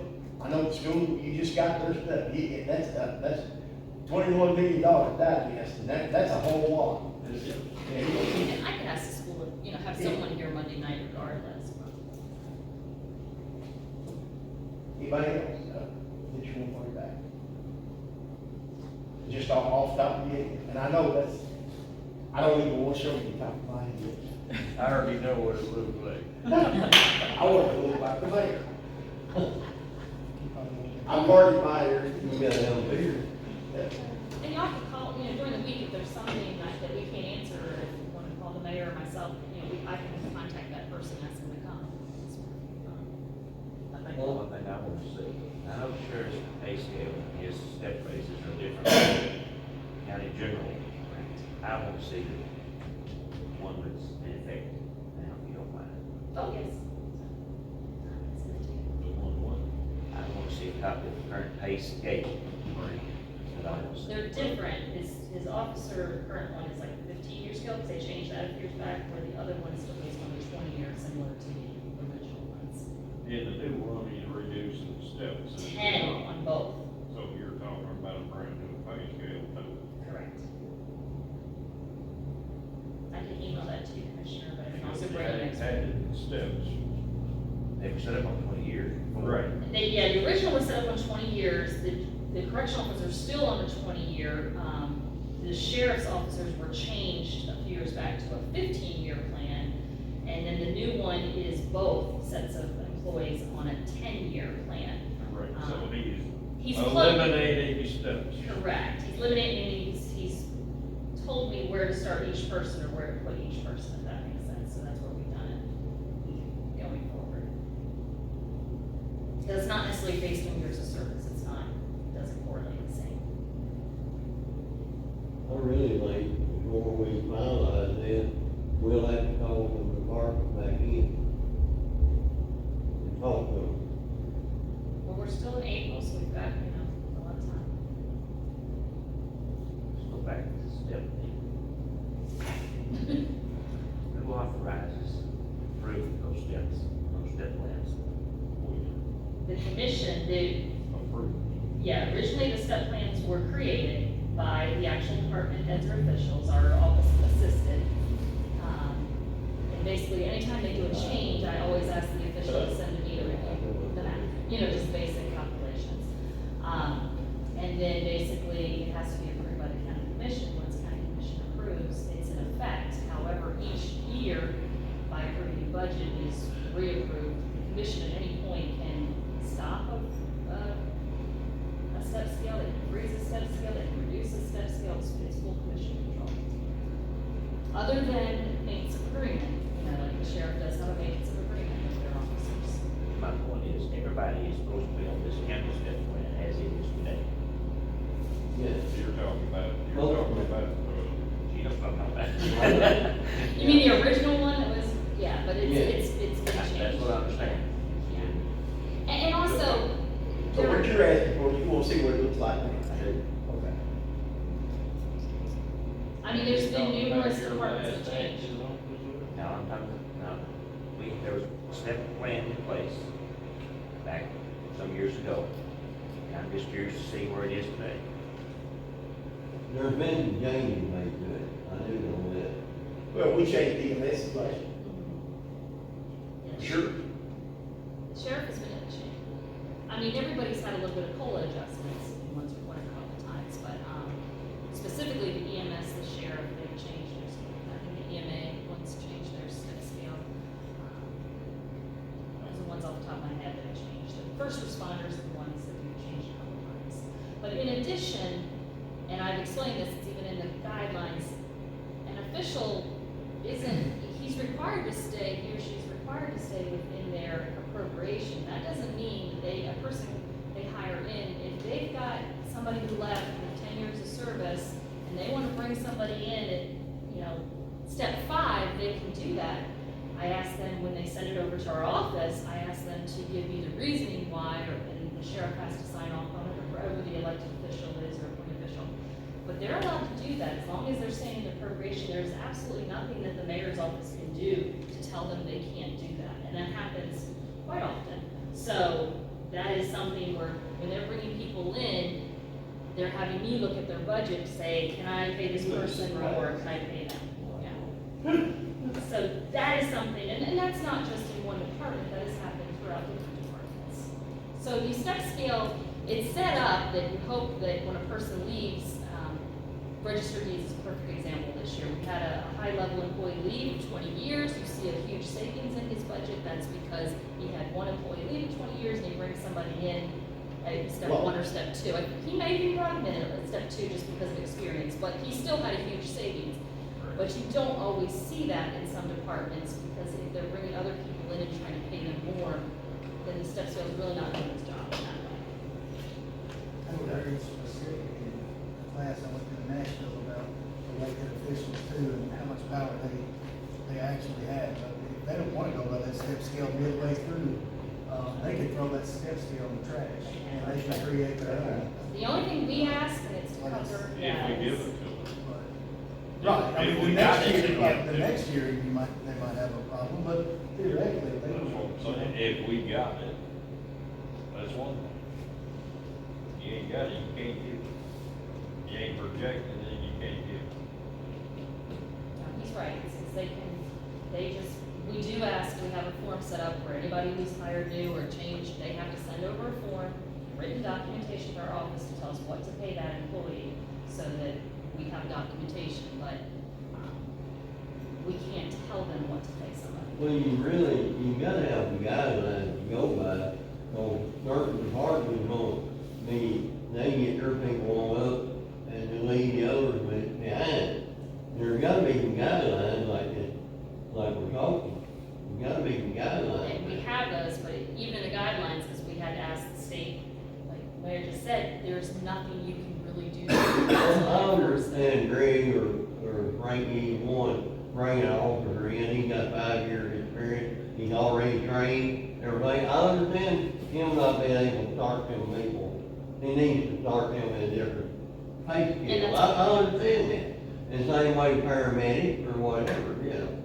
Speaker 1: I know the school, you just got their stuff, that's $21 million digest, and that's a whole lot.
Speaker 4: Is it?
Speaker 1: Yeah,
Speaker 2: And I could ask the school, have someone here Monday night regardless.
Speaker 1: Anybody else, that you want to bring back? Just off the top of your head, and I know that's, I don't even want to show you the top of my head.
Speaker 4: I already know what it looks like.
Speaker 1: I want it to look like the mayor. I'm party buyers.
Speaker 7: You gotta have a beer.
Speaker 2: And y'all can call, during the week, if there's something that we can't answer, or if you wanna call the mayor or myself, I can contact that person, ask them to come.
Speaker 5: I think one thing I want to see, I know the sheriff's pay scale, his step raises are different than county general. I want to see the one that's in effect now, if you don't mind.
Speaker 2: Oh, yes.
Speaker 5: The one, I want to see a copy of the current pay scale. That I want to see.
Speaker 2: They're different, his officer, current one is like 15 years ago, because they changed that a few years back, where the other one is still based on the 20 years, similar to the original ones.
Speaker 4: In the new one, he's reducing the steps.
Speaker 2: 10 on both.
Speaker 4: So you're talking about a brand new pay scale too.
Speaker 2: Correct. I can email that to you, Commissioner, but I can also bring it next week.
Speaker 4: Added steps.
Speaker 5: They were set up on 20 years.
Speaker 4: Right.
Speaker 2: The original was set up on 20 years, the correctional officers still on the 20-year. The sheriff's officers were changed a few years back to a 15-year plan, and then the new one is both sets of employees on a 10-year plan.
Speaker 4: Right, so
Speaker 2: He's
Speaker 4: eliminating steps.
Speaker 2: Correct, he's eliminating, he's told me where to start each person or where to put each person, if that makes sense, so that's where we've done it going forward. Because it's not necessarily based on years of service, it doesn't correlate the same.
Speaker 7: I really think before we finalize this, we'll have to call the department back in and talk to them.
Speaker 2: Well, we're still in April, so we've got, a lot of time.
Speaker 5: Let's go back to step thing. Who authorizes, approve those step plans?
Speaker 2: The commission,
Speaker 4: Approved.
Speaker 2: originally the step plans were created by the actual department heads or officials, our office assisted. And basically, anytime they do a change, I always ask the official to send me the map, just basic calculations. And then basically, it has to be approved by the county commission. Once the county commission approves, it's in effect. However, each year, by approving the budget, is reapproved. The commission at any point can stop a step scale, they can freeze a step scale, they can reduce a step scale, it's full commission control. Other than maintenance of agreement, like the sheriff does have a maintenance of agreement with their officers.
Speaker 5: My point is, everybody is supposed to be on this county step plan as it is today.
Speaker 7: Yes.
Speaker 4: You're talking about,
Speaker 5: She knows what I'm talking about.
Speaker 2: You mean the original one that was, but it's been changed.
Speaker 5: That's what I understand.
Speaker 2: Yeah. And also,
Speaker 1: So what you're asking for, you wanna see what it looks like now? Okay.
Speaker 2: there's been numerous departments that changed.
Speaker 5: Now, I'm talking, there was a step plan in place back some years ago. And I'm just curious to see where it is today.
Speaker 7: There's been changes made to it, I do know that.
Speaker 1: Well, we changed EMS last year.
Speaker 2: Yeah.
Speaker 1: Sure.
Speaker 2: The sheriff has been in the change. Everybody's had a little bit of COLA adjustments once or a couple of times, but, specifically the EMS, the sheriff, they've changed their, I think the EMA ones changed their step scale. Those are the ones off the top of my head that have changed. The first responders are the ones that we've changed a couple of times. But in addition, and I've explained this, it's even in the guidelines, an official he's required to stay, he or she's required to stay within their appropriation. That doesn't mean that a person they hire in, if they've got somebody who left with 10 years of service, and they want to bring somebody in at, step 5, they can do that. I ask them, when they send it over to our office, I ask them to give me the reasoning why, and the sheriff has to sign off on it, or whoever the elected official is, or appointed official. But they're allowed to do that, as long as they're staying in the appropriation. There's absolutely nothing that the mayor's office can do to tell them they can't do that, and that happens quite often. So that is something where, when they're bringing people in, they're having me look at their budget to say, can I pay this person more, can I pay them? Yeah. So that is something, and that's not just in one department, that has happened throughout different departments. So the step scale, it's set up that you hope that when a person leaves, registered deeds is a perfect example this year. We had a high-level employee leave 20 years. You see a huge savings in his budget. That's because he had one employee leave 20 years, and he brings somebody in at step
Speaker 1: Well-
Speaker 2: one or step two. He may be brought him in at step two just because of experience, but he still had a huge savings. But you don't always see that in some departments, because if they're bringing other people in and trying to pay them more, then the step scale is really not doing its job in that way.
Speaker 9: I was very specific in the class I went to in Nashville about elected officials too, and how much power they actually had. But if they don't wanna go by that step scale midway through, they could throw that step scale in the trash, and they can create their own.
Speaker 2: The only thing we ask, and it's to cover
Speaker 4: If
Speaker 2: that,
Speaker 4: we give
Speaker 2: is
Speaker 4: it to them.
Speaker 9: Right, I
Speaker 4: If
Speaker 9: mean,
Speaker 4: we
Speaker 9: the
Speaker 4: got
Speaker 9: next
Speaker 4: it,
Speaker 9: year,
Speaker 4: then
Speaker 9: like,
Speaker 4: we
Speaker 9: the
Speaker 4: do.
Speaker 9: next year, they might have a problem, but theoretically, if they
Speaker 4: That's what I'm saying,
Speaker 9: don't.
Speaker 4: if we got it, that's one thing. You ain't got it, you can't give it. You ain't projecting it, you can't give it.
Speaker 2: he's right, since we do ask, we have a form set up where anybody who's hired new or changed, they have to send over a form, written documentation to our office to tell us what to pay that employee, so that we have documentation, but we can't tell them what to pay somebody.
Speaker 7: Well, you gotta have the guidelines to go by, so certain departments won't be, they get their people on up, and then leave the others behind. There's gotta be some guidelines like this, like we're talking, there's gotta be some
Speaker 2: And
Speaker 7: guidelines.
Speaker 2: we have those, but even in the guidelines, because we had to ask the state, like Mayor just said, there's nothing you can really do.
Speaker 7: I understand Greg or Frankie one, bringing an officer in, he got 5 years experience, he's already trained, everything. I understand him not being able to start them people, he needs to start them at a different pay scale. I understand that. And same way paramedic or whatever, you know.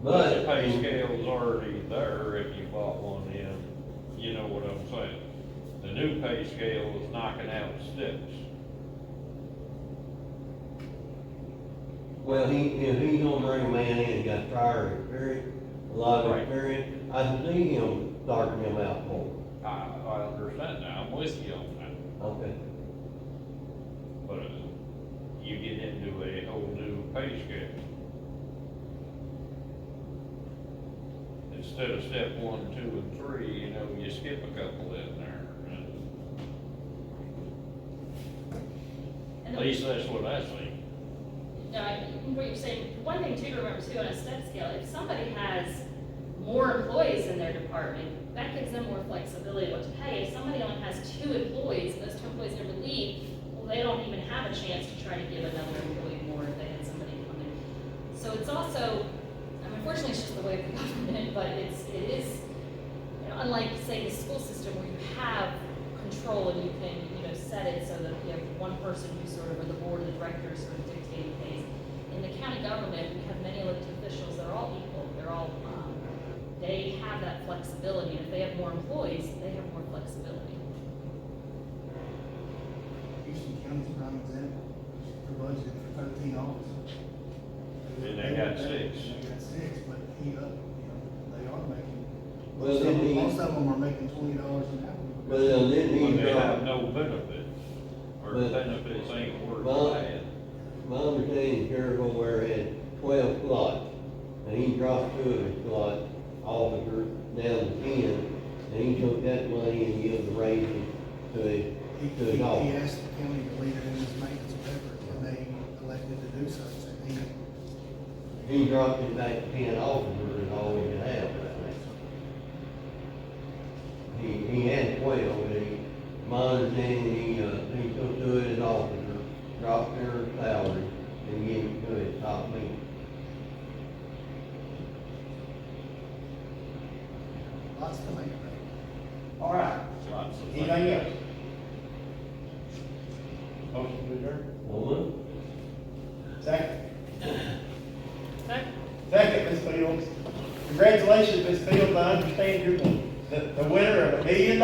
Speaker 4: But the
Speaker 7: But,
Speaker 4: pay scale's already there if you bought one in, you know what I'm saying? The new pay scale is knocking out steps.
Speaker 7: well, if he's gonna bring a man in, got prior experience, a lot of
Speaker 4: Right.
Speaker 7: experience, I can see him starting him out more.
Speaker 4: I understand that, I'm with you on that,
Speaker 7: Okay.
Speaker 4: but you get into a whole new pay scale. Instead of step 1, 2, and 3, you know, you skip a couple in there.
Speaker 2: And
Speaker 4: At least that's what I think.
Speaker 2: No, what you're saying, one thing too to remember too on a step scale, if somebody has more employees in their department, that gives them more flexibility what to pay. If somebody only has 2 employees, and those 2 employees never leave, well, they don't even have a chance to try to give another employee more if they had somebody come in. So it's also, I mean, unfortunately, it's just the way of the government, but it is, you know, unlike, say, the school system where you have control and you can, set it so that you have one person who sort of, or the board of the directors sort of dictating things. In the county government, we have many elected officials, they're all equal, they have that flexibility, and if they have more employees, they have more flexibility.
Speaker 9: Houston County's a prime example, for budget for 13 officers.
Speaker 4: And they got 6.
Speaker 9: They got 6, but they are making,
Speaker 7: Well, then he,
Speaker 9: most of them are making $20 an hour.
Speaker 7: well, then
Speaker 4: When
Speaker 7: he
Speaker 4: they have
Speaker 7: dropped,
Speaker 4: no benefit, or
Speaker 7: But-
Speaker 4: benefits ain't worth
Speaker 7: Well-
Speaker 4: buying.
Speaker 7: my understanding, Sheriff O'Ware had 12 slots, and he dropped 2 of his slot officers down to 10, and he took that money and gave the raising to his, to his
Speaker 9: He
Speaker 7: officer.
Speaker 9: asked the county to leave it in his maintenance effort, and they elected to do so, so
Speaker 7: He dropped it back to 10 officers and all he could have right now. He had 12, but my understanding, he took 2 of his officers, dropped their salary, and gave it to his top man.
Speaker 9: lots to make.
Speaker 1: All right,
Speaker 4: Lots of
Speaker 1: anything
Speaker 4: things.
Speaker 1: else? Motion to adjourn?
Speaker 7: Woman?
Speaker 1: Second?
Speaker 2: Second.
Speaker 1: Second, Ms. Fields. Congratulations, Ms. Fields, I understand you're the winner of $1 million.